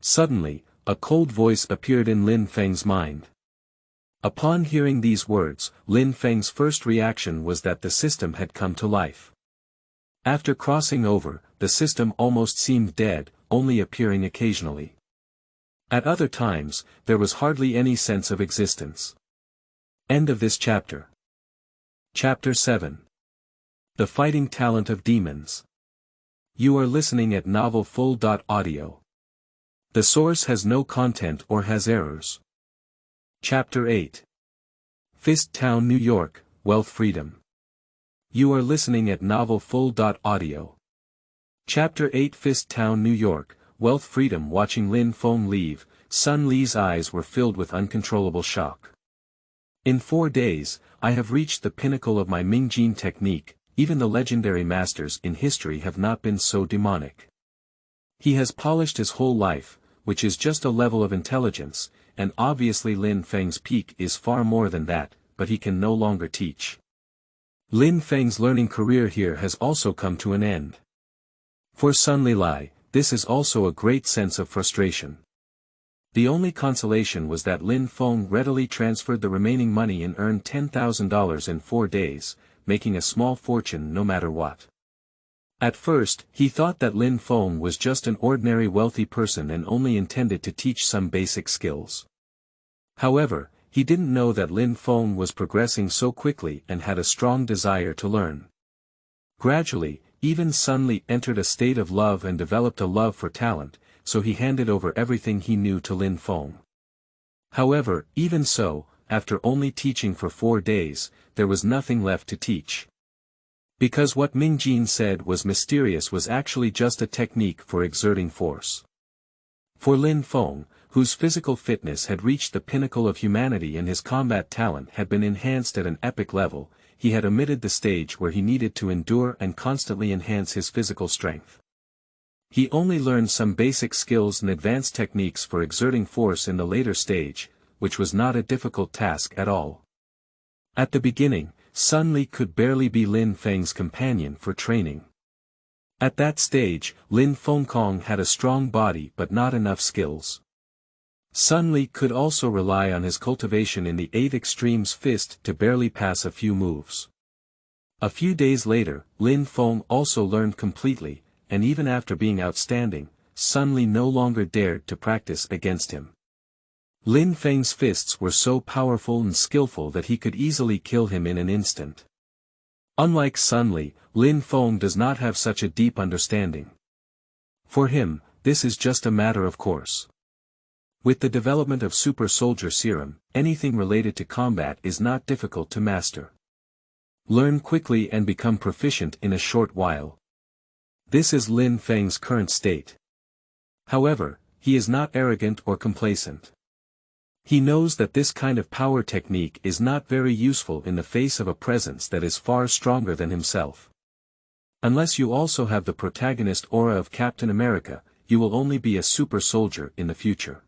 Suddenly, a cold voice appeared in Lin Feng's mind. Upon hearing these words, Lin Feng's first reaction was that the system had come to life. After crossing over, the system almost seemed dead, only appearing occasionally. At other times, there was hardly any sense of existence. End of this chapter. Chapter 7. The Fighting Talent of Demons. You are listening at novelfull.audio. The source has no content or has errors. Chapter 8. Fist Town, New York, Wealth Freedom. You are listening at novelfull.audio. Chapter 8. Fist Town, New York, Wealth Freedom. Watching Lin Feng leave, Sun Li's eyes were filled with uncontrollable shock. In 4 days, I have reached the pinnacle of my Mingjin technique. Even the legendary masters in history have not been so demonic. He has polished his whole life, which is just a level of intelligence, and obviously Lin Feng's peak is far more than that, but he can no longer teach. Lin Feng's learning career here has also come to an end. For Sun Li, this is also a great sense of frustration. The only consolation was that Lin Feng readily transferred the remaining money and earned $10,000 in 4 days, making a small fortune no matter what. At first, he thought that Lin Feng was just an ordinary wealthy person and only intended to teach some basic skills. However, he didn't know that Lin Feng was progressing so quickly and had a strong desire to learn. Gradually, even Sun Li entered a state of love and developed a love for talent, so he handed over everything he knew to Lin Feng. However, even so, after only teaching for 4 days, there was nothing left to teach. Because what Mingjin said was mysterious was actually just a technique for exerting force. For Lin Feng, whose physical fitness had reached the pinnacle of humanity and his combat talent had been enhanced at an epic level, he had omitted the stage where he needed to endure and constantly enhance his physical strength. He only learned some basic skills and advanced techniques for exerting force in the later stage, which was not a difficult task at all. At the beginning, Sun Li could barely be Lin Feng's companion for training. At that stage, Lin Feng had a strong body but not enough skills. Sun Li could also rely on his cultivation in the 8 Extremes fist to barely pass a few moves. A few days later, Lin Feng also learned completely, and even after being outstanding, Sun Li no longer dared to practice against him. Lin Feng's fists were so powerful and skillful that he could easily kill him in an instant. Unlike Sun Li, Lin Feng does not have such a deep understanding. For him, this is just a matter of course. With the development of Super Soldier Serum, anything related to combat is not difficult to master. Learn quickly and become proficient in a short while. This is Lin Feng's current state. However, he is not arrogant or complacent. He knows that this kind of power technique is not very useful in the face of a presence that is far stronger than himself. Unless you also have the protagonist aura of Captain America, you will only be a super soldier in the future.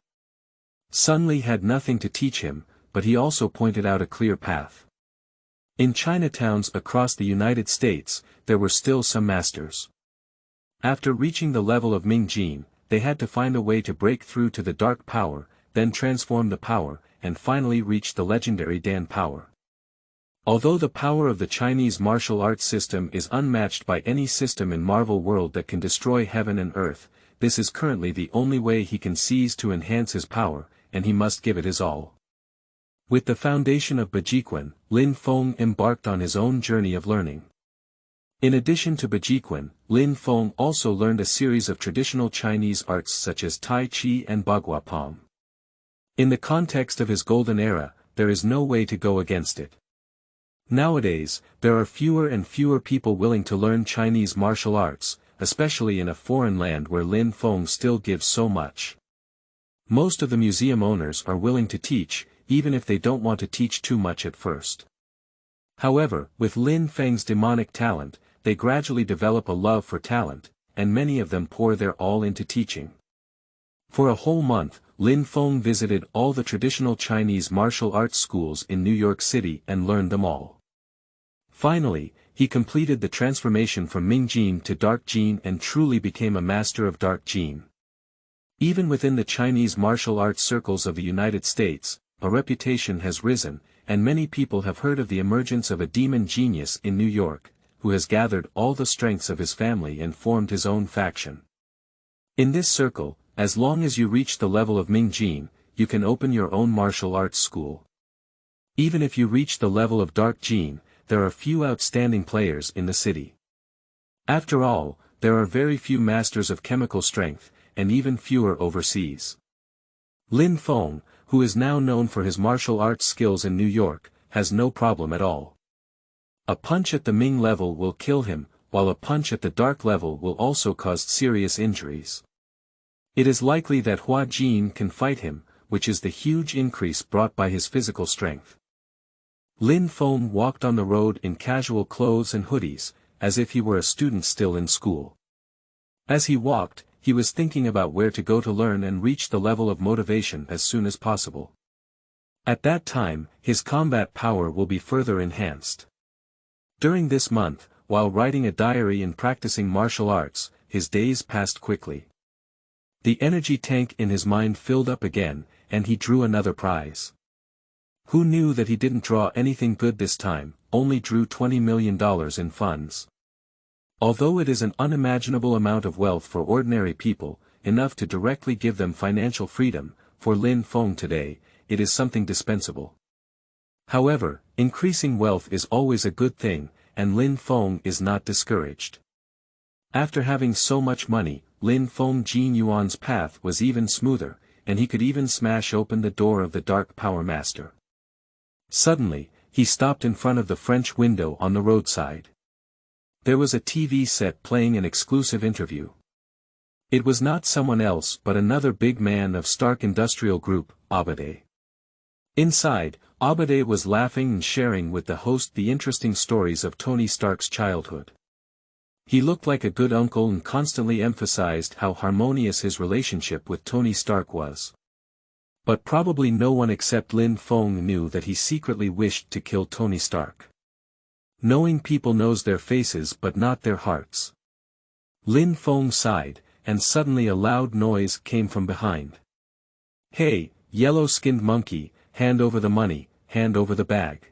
Sun Li had nothing to teach him, but he also pointed out a clear path. In Chinatowns across the United States, there were still some masters. After reaching the level of Mingjin, they had to find a way to break through to the dark power, then transform the power, and finally reach the legendary Dan power. Although the power of the Chinese martial arts system is unmatched by any system in Marvel world that can destroy heaven and earth, this is currently the only way he can seize to enhance his power, and he must give it his all. With the foundation of Bajiquan, Lin Feng embarked on his own journey of learning. In addition to Bajiquan, Lin Feng also learned a series of traditional Chinese arts such as Tai Chi and Bagua Pong. In the context of his golden era, there is no way to go against it. Nowadays, there are fewer and fewer people willing to learn Chinese martial arts, especially in a foreign land where Lin Feng still gives so much. Most of the museum owners are willing to teach, even if they don't want to teach too much at first. However, with Lin Feng's demonic talent, they gradually develop a love for talent, and many of them pour their all into teaching. For a whole month, Lin Feng visited all the traditional Chinese martial arts schools in New York City and learned them all. Finally, he completed the transformation from Ming Jin to Dark Jin and truly became a master of Dark Jin. Even within the Chinese martial arts circles of the United States, a reputation has risen, and many people have heard of the emergence of a demon genius in New York, who has gathered all the strengths of his family and formed his own faction. In this circle, as long as you reach the level of Ming Jin, you can open your own martial arts school. Even if you reach the level of Dark Jin, there are few outstanding players in the city. After all, there are very few masters of chemical strength, and even fewer overseas. Lin Feng, who is now known for his martial arts skills in New York, has no problem at all. A punch at the Ming level will kill him, while a punch at the Dark level will also cause serious injuries. It is likely that Hua Jin can fight him, which is the huge increase brought by his physical strength. Lin Feng walked on the road in casual clothes and hoodies, as if he were a student still in school. As he walked, he was thinking about where to go to learn and reach the level of motivation as soon as possible. At that time, his combat power will be further enhanced. During this month, while writing a diary and practicing martial arts, his days passed quickly. The energy tank in his mind filled up again, and he drew another prize. Who knew that he didn't draw anything good this time, only drew $20 million in funds. Although it is an unimaginable amount of wealth for ordinary people, enough to directly give them financial freedom, for Lin Feng today, it is something dispensable. However, increasing wealth is always a good thing, and Lin Feng is not discouraged. After having so much money, Lin Feng Jin Yuan's path was even smoother, and he could even smash open the door of the Dark Power Master. Suddenly, he stopped in front of the French window on the roadside. There was a TV set playing an exclusive interview. It was not someone else but another big man of Stark Industrial Group, Abady. Inside, Abady was laughing and sharing with the host the interesting stories of Tony Stark's childhood. He looked like a good uncle and constantly emphasized how harmonious his relationship with Tony Stark was. But probably no one except Lin Feng knew that he secretly wished to kill Tony Stark. Knowing people knows their faces but not their hearts. Lin Feng sighed, and suddenly a loud noise came from behind. "Hey, yellow-skinned monkey, hand over the money, hand over the bag."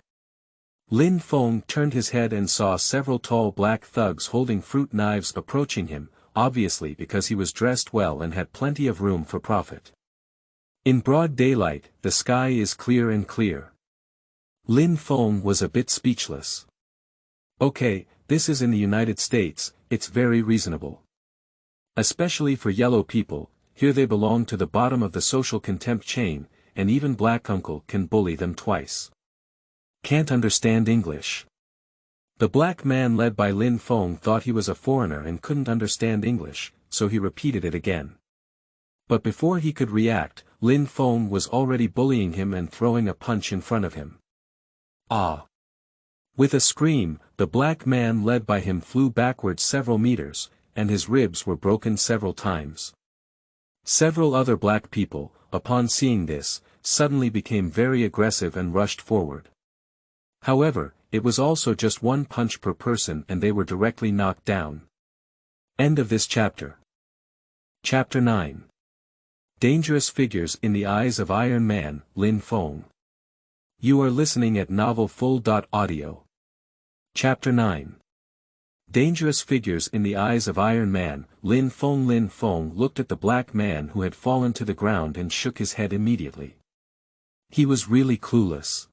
Lin Feng turned his head and saw several tall black thugs holding fruit knives approaching him, obviously because he was dressed well and had plenty of room for profit. In broad daylight, the sky is clear and clear. Lin Feng was a bit speechless. Okay, this is in the United States, it's very reasonable. Especially for yellow people, here they belong to the bottom of the social contempt chain, and even black uncle can bully them twice. Can't understand English. The black man led by Lin Feng thought he was a foreigner and couldn't understand English, so he repeated it again. But before he could react, Lin Feng was already bullying him and throwing a punch in front of him. Ah! With a scream, the black man led by him flew backwards several meters, and his ribs were broken several times. Several other black people, upon seeing this, suddenly became very aggressive and rushed forward. However, it was also just one punch per person and they were directly knocked down. End of this chapter. Chapter 9. Dangerous Figures in the Eyes of Iron Man, Lin Feng. You are listening at novelfull.audio. Chapter 9. Dangerous Figures in the Eyes of Iron Man, Lin Feng. Lin Feng looked at the black man who had fallen to the ground and shook his head immediately. He was really clueless.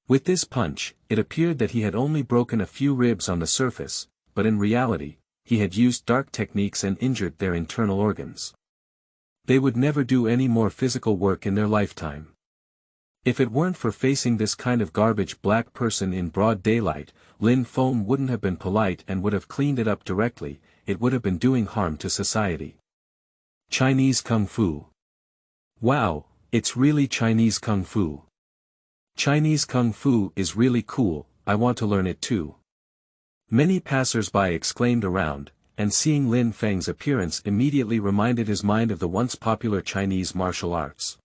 With this punch, it appeared that he had only broken a few ribs on the surface, but in reality, he had used dark techniques and injured their internal organs. They would never do any more physical work in their lifetime. If it weren't for facing this kind of garbage black person in broad daylight, Lin Feng wouldn't have been polite and would have cleaned it up directly. It would have been doing harm to society. Chinese Kung Fu. Wow, it's really Chinese Kung Fu. Chinese Kung Fu is really cool, I want to learn it too. Many passers-by exclaimed around, and seeing Lin Feng's appearance immediately reminded his mind of the once popular Chinese martial arts.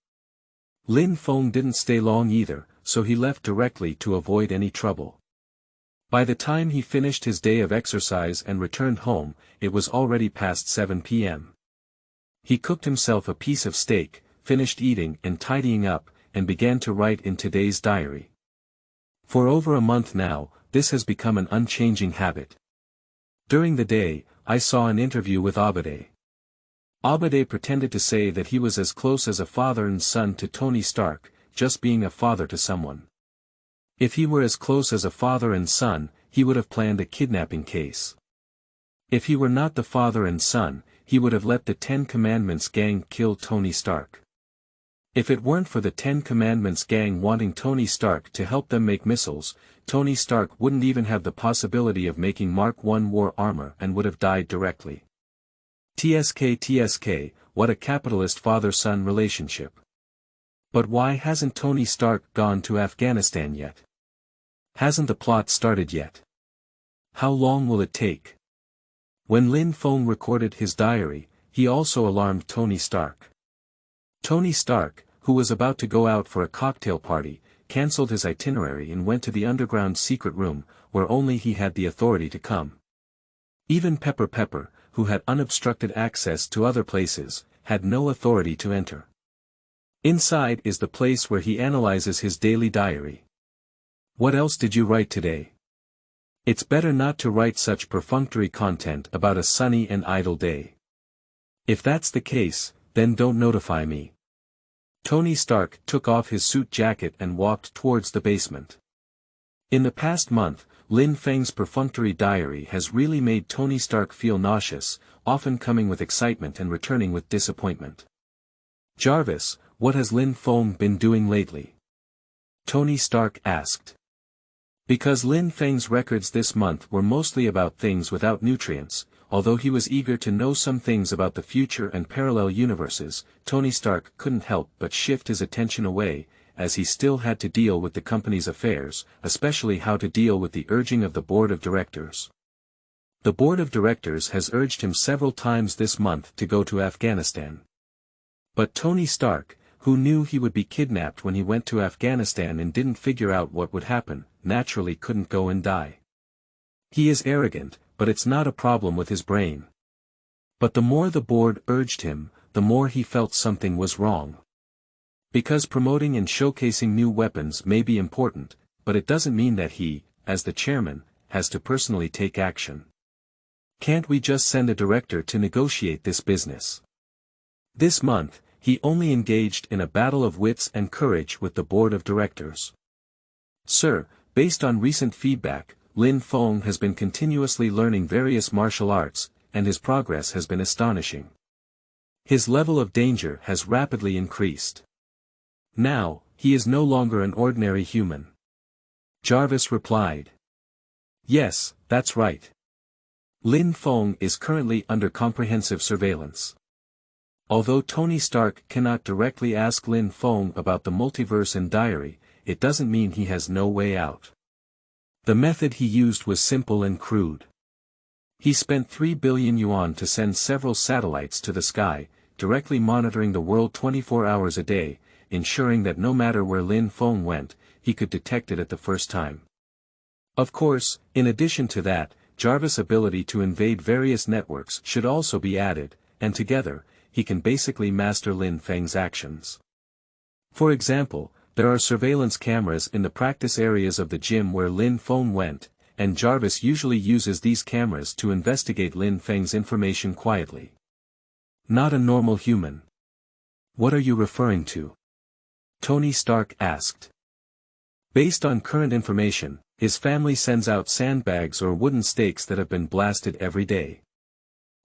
Lin Feng didn't stay long either, so he left directly to avoid any trouble. By the time he finished his day of exercise and returned home, it was already past 7 p.m. He cooked himself a piece of steak, finished eating and tidying up, and began to write in today's diary. For over a month now, this has become an unchanging habit. During the day, I saw an interview with Abady. Abady pretended to say that he was as close as a father and son to Tony Stark, just being a father to someone. If he were as close as a father and son, he would have planned a kidnapping case. If he were not the father and son, he would have let the Ten Commandments gang kill Tony Stark. If it weren't for the Ten Commandments gang wanting Tony Stark to help them make missiles, Tony Stark wouldn't even have the possibility of making Mark I war armor and would have died directly. TSK, what a capitalist father-son relationship. But why hasn't Tony Stark gone to Afghanistan yet? Hasn't the plot started yet? How long will it take? When Lin Feng recorded his diary, he also alarmed Tony Stark. Tony Stark, who was about to go out for a cocktail party, cancelled his itinerary and went to the underground secret room, where only he had the authority to come. Even Pepper, who had unobstructed access to other places, had no authority to enter. Inside is the place where he analyzes his daily diary. What else did you write today? It's better not to write such perfunctory content about a sunny and idle day. If that's the case, then don't notify me. Tony Stark took off his suit jacket and walked towards the basement. In the past month, Lin Feng's perfunctory diary has really made Tony Stark feel nauseous, often coming with excitement and returning with disappointment. Jarvis, what has Lin Feng been doing lately? Tony Stark asked. Because Lin Feng's records this month were mostly about things without nutrients, although he was eager to know some things about the future and parallel universes, Tony Stark couldn't help but shift his attention away, as he still had to deal with the company's affairs, especially how to deal with the urging of the board of directors. The board of directors has urged him several times this month to go to Afghanistan. But Tony Stark, who knew he would be kidnapped when he went to Afghanistan and didn't figure out what would happen, naturally couldn't go and die. He is arrogant, but it's not a problem with his brain. But the more the board urged him, the more he felt something was wrong. Because promoting and showcasing new weapons may be important, but it doesn't mean that he, as the chairman, has to personally take action. Can't we just send a director to negotiate this business? This month, he only engaged in a battle of wits and courage with the board of directors. Sir, based on recent feedback, Lin Feng has been continuously learning various martial arts, and his progress has been astonishing. His level of danger has rapidly increased. Now, he is no longer an ordinary human. Jarvis replied. Yes, that's right. Lin Feng is currently under comprehensive surveillance. Although Tony Stark cannot directly ask Lin Feng about the multiverse and diary, it doesn't mean he has no way out. The method he used was simple and crude. He spent 3 billion yuan to send several satellites to the sky, directly monitoring the world 24 hours a day, ensuring that no matter where Lin Feng went, he could detect it at the first time. Of course, in addition to that, Jarvis' ability to invade various networks should also be added, and together, he can basically master Lin Feng's actions. For example, there are surveillance cameras in the practice areas of the gym where Lin Feng went, and Jarvis usually uses these cameras to investigate Lin Feng's information quietly. Not a normal human. What are you referring to? Tony Stark asked. Based on current information, His family sends out sandbags or wooden stakes that have been blasted every day.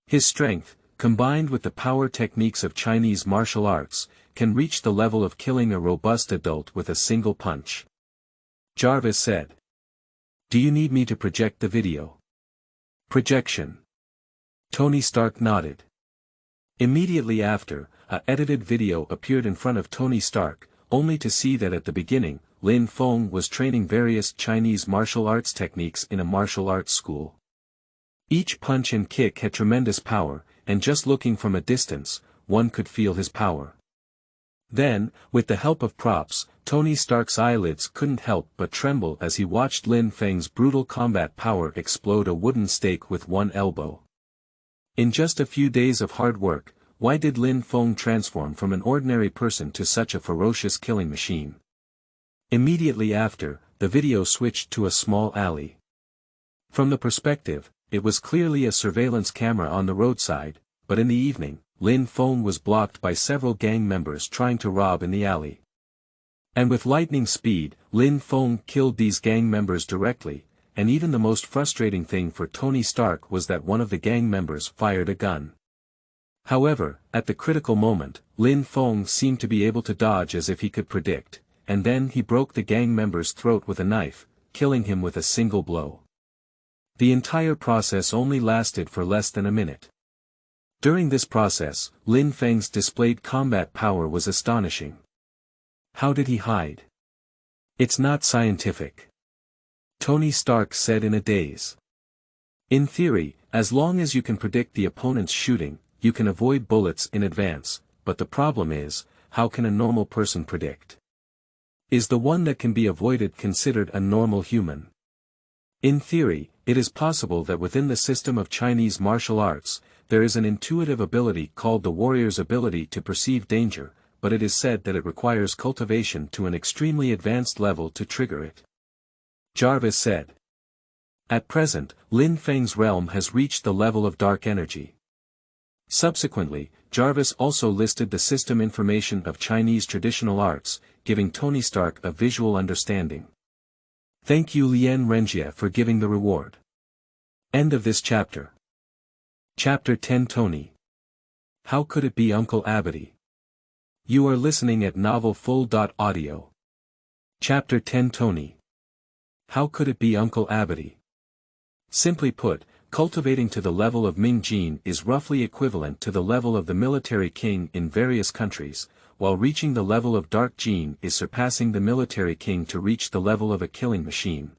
His strength, combined with the power techniques of Chinese martial arts, can reach the level of killing a robust adult with a single punch. Jarvis said. Do you need me to project the video? Projection. Tony Stark nodded. Immediately after, a edited video appeared in front of Tony Stark, only to see that at the beginning, Lin Feng was training various Chinese martial arts techniques in a martial arts school. Each punch and kick had tremendous power, and just looking from a distance, one could feel his power. Then, with the help of props, Tony Stark's eyelids couldn't help but tremble as he watched Lin Feng's brutal combat power explode a wooden stake with one elbow. In just a few days of hard work, why did Lin Feng transform from an ordinary person to such a ferocious killing machine? Immediately after, the video switched to a small alley. From the perspective, it was clearly a surveillance camera on the roadside, but in the evening, Lin Feng was blocked by several gang members trying to rob in the alley. And with lightning speed, Lin Feng killed these gang members directly, and even the most frustrating thing for Tony Stark was that one of the gang members fired a gun. However, at the critical moment, Lin Feng seemed to be able to dodge as if he could predict, and then he broke the gang member's throat with a knife, killing him with a single blow. The entire process only lasted for less than a minute. During this process, Lin Feng's displayed combat power was astonishing. How did he hide? It's not scientific. Tony Stark said in a daze. In theory, as long as you can predict the opponent's shooting, you can avoid bullets in advance, but the problem is, how can a normal person predict? Is the one that can be avoided considered a normal human? In theory, it is possible that within the system of Chinese martial arts, there is an intuitive ability called the warrior's ability to perceive danger, but it is said that it requires cultivation to an extremely advanced level to trigger it. Jarvis said. At present, Lin Feng's realm has reached the level of dark energy. Subsequently, Jarvis also listed the system information of Chinese traditional arts, giving Tony Stark a visual understanding. Thank you Lien Renjia for giving the reward. End of this chapter. Chapter 10 Tony. How could it be Uncle Abady? You are listening at novelfull.audio. Chapter 10 Tony. How could it be Uncle Abady? Simply put, cultivating to the level of Ming Jin is roughly equivalent to the level of the military king in various countries, while reaching the level of Dark Jin is surpassing the military king to reach the level of a killing machine.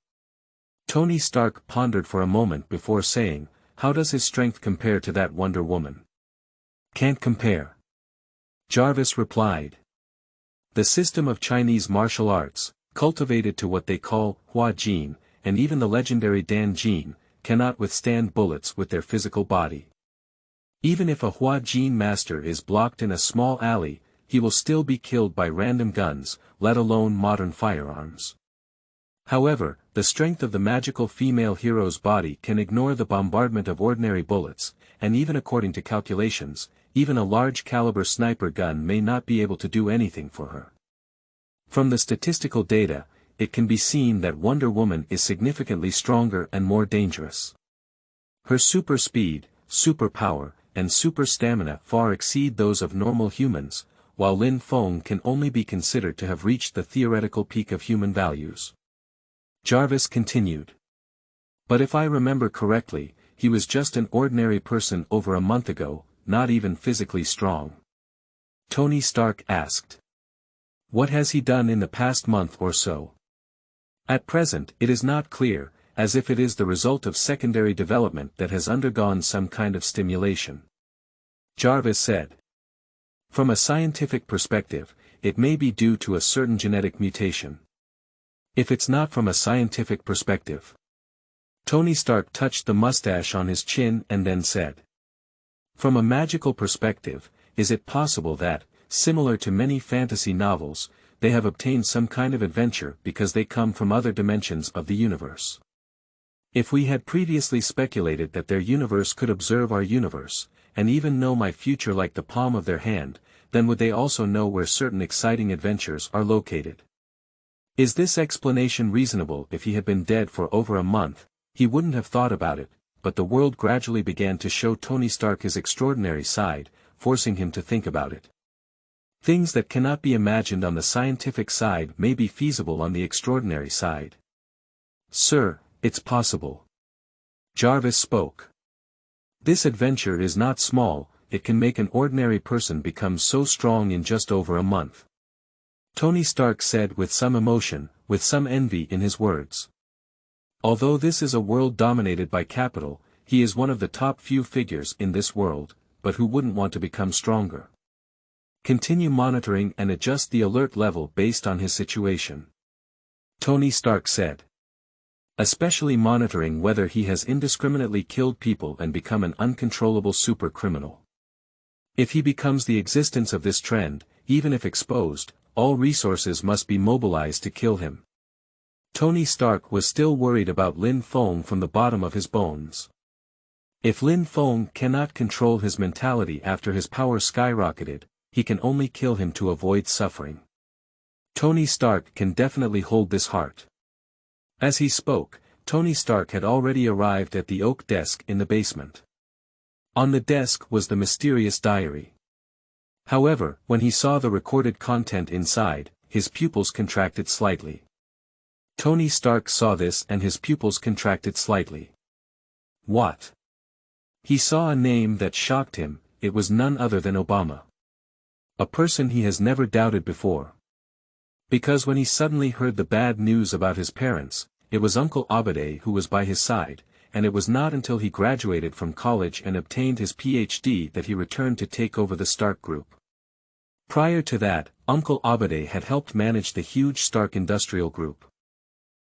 Tony Stark pondered for a moment before saying, how does his strength compare to that Wonder Woman? Can't compare. Jarvis replied. The system of Chinese martial arts, cultivated to what they call Hua Jin, and even the legendary Dan Jin, cannot withstand bullets with their physical body. Even if a Hua Jin master is blocked in a small alley, he will still be killed by random guns, let alone modern firearms. However, the strength of the magical female hero's body can ignore the bombardment of ordinary bullets, and even according to calculations, even a large-caliber sniper gun may not be able to do anything for her. From the statistical data, it can be seen that Wonder Woman is significantly stronger and more dangerous. Her super speed, super power, and super stamina far exceed those of normal humans, while Lin Feng can only be considered to have reached the theoretical peak of human values. Jarvis continued. But if I remember correctly, he was just an ordinary person over a month ago, not even physically strong. Tony Stark asked. What has he done in the past month or so? At present it is not clear, as if it is the result of secondary development that has undergone some kind of stimulation. Jarvis said. From a scientific perspective, it may be due to a certain genetic mutation. If it's not from a scientific perspective. Tony Stark touched the mustache on his chin and then said. From a magical perspective, is it possible that, similar to many fantasy novels, they have obtained some kind of adventure because they come from other dimensions of the universe? If we had previously speculated that their universe could observe our universe, and even know my future like the palm of their hand, then would they also know where certain exciting adventures are located? Is this explanation reasonable? If he had been dead for over a month, he wouldn't have thought about it, but the world gradually began to show Tony Stark his extraordinary side, forcing him to think about it. Things that cannot be imagined on the scientific side may be feasible on the extraordinary side. Sir, it's possible. Jarvis spoke. This adventure is not small, it can make an ordinary person become so strong in just over a month. Tony Stark said with some emotion, with some envy in his words. Although this is a world dominated by capital, he is one of the top few figures in this world, but who wouldn't want to become stronger? Continue monitoring and adjust the alert level based on his situation. Tony Stark said. Especially monitoring whether he has indiscriminately killed people and become an uncontrollable super criminal. If he becomes the existence of this trend, even if exposed, all resources must be mobilized to kill him. Tony Stark was still worried about Lin Feng from the bottom of his bones. If Lin Feng cannot control his mentality after his power skyrocketed, he can only kill him to avoid suffering. Tony Stark can definitely hold this heart. As he spoke, Tony Stark had already arrived at the oak desk in the basement. On the desk was the mysterious diary. However, when he saw the recorded content inside, his pupils contracted slightly. Tony Stark saw this and his pupils contracted slightly. What? He saw a name that shocked him. It was none other than Obama. A person he has never doubted before. Because when he suddenly heard the bad news about his parents, it was Uncle Abady who was by his side, and it was not until he graduated from college and obtained his PhD that he returned to take over the Stark Group. Prior to that, Uncle Abady had helped manage the huge Stark Industrial Group.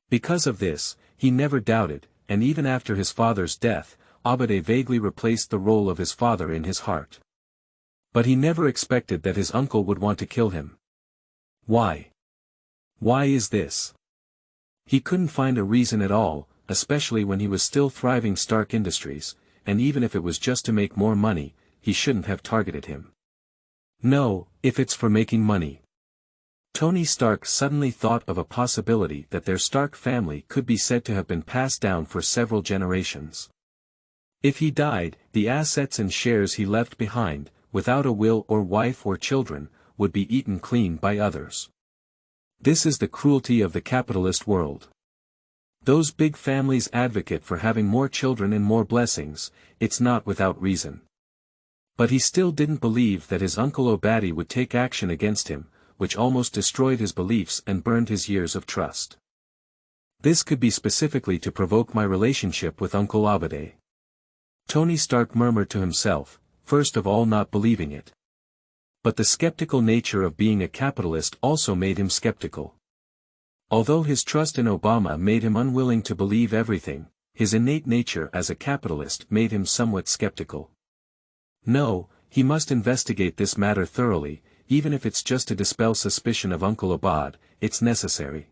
Because of this, he never doubted, and even after his father's death, Abady vaguely replaced the role of his father in his heart. But he never expected that his uncle would want to kill him. Why? Why is this? He couldn't find a reason at all, especially when he was still thriving Stark Industries, and even if it was just to make more money, he shouldn't have targeted him. No, if it's for making money. Tony Stark suddenly thought of a possibility that their Stark family could be said to have been passed down for several generations. If he died, the assets and shares he left behind, without a will or wife or children, would be eaten clean by others. This is the cruelty of the capitalist world. Those big families advocate for having more children and more blessings, it's not without reason. But he still didn't believe that his uncle Abady would take action against him, which almost destroyed his beliefs and burned his years of trust. This could be specifically to provoke my relationship with Uncle Abady. Tony Stark murmured to himself, first of all not believing it. But the skeptical nature of being a capitalist also made him skeptical. Although his trust in Obama made him unwilling to believe everything, his innate nature as a capitalist made him somewhat skeptical. No, he must investigate this matter thoroughly, even if it's just to dispel suspicion of Uncle Abad, it's necessary.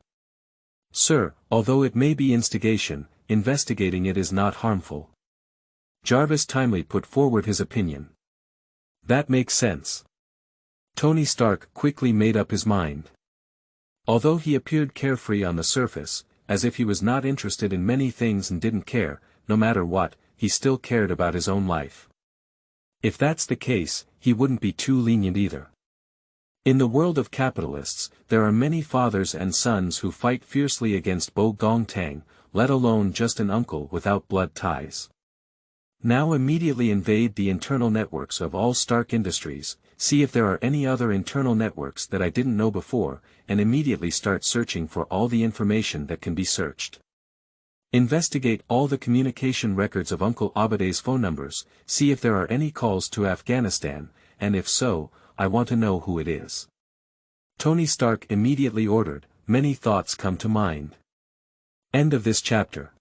Sir, although it may be instigation, investigating it is not harmful. Jarvis timely put forward his opinion. That makes sense. Tony Stark quickly made up his mind. Although he appeared carefree on the surface, as if he was not interested in many things and didn't care, no matter what, he still cared about his own life. If that's the case, he wouldn't be too lenient either. In the world of capitalists, there are many fathers and sons who fight fiercely against Bo Gong Tang, let alone just an uncle without blood ties. Now immediately invade the internal networks of all Stark Industries, see if there are any other internal networks that I didn't know before, and immediately start searching for all the information that can be searched. Investigate all the communication records of Uncle Abady's phone numbers, see if there are any calls to Afghanistan, and if so, I want to know who it is. Tony Stark immediately ordered, many thoughts come to mind. End of this chapter.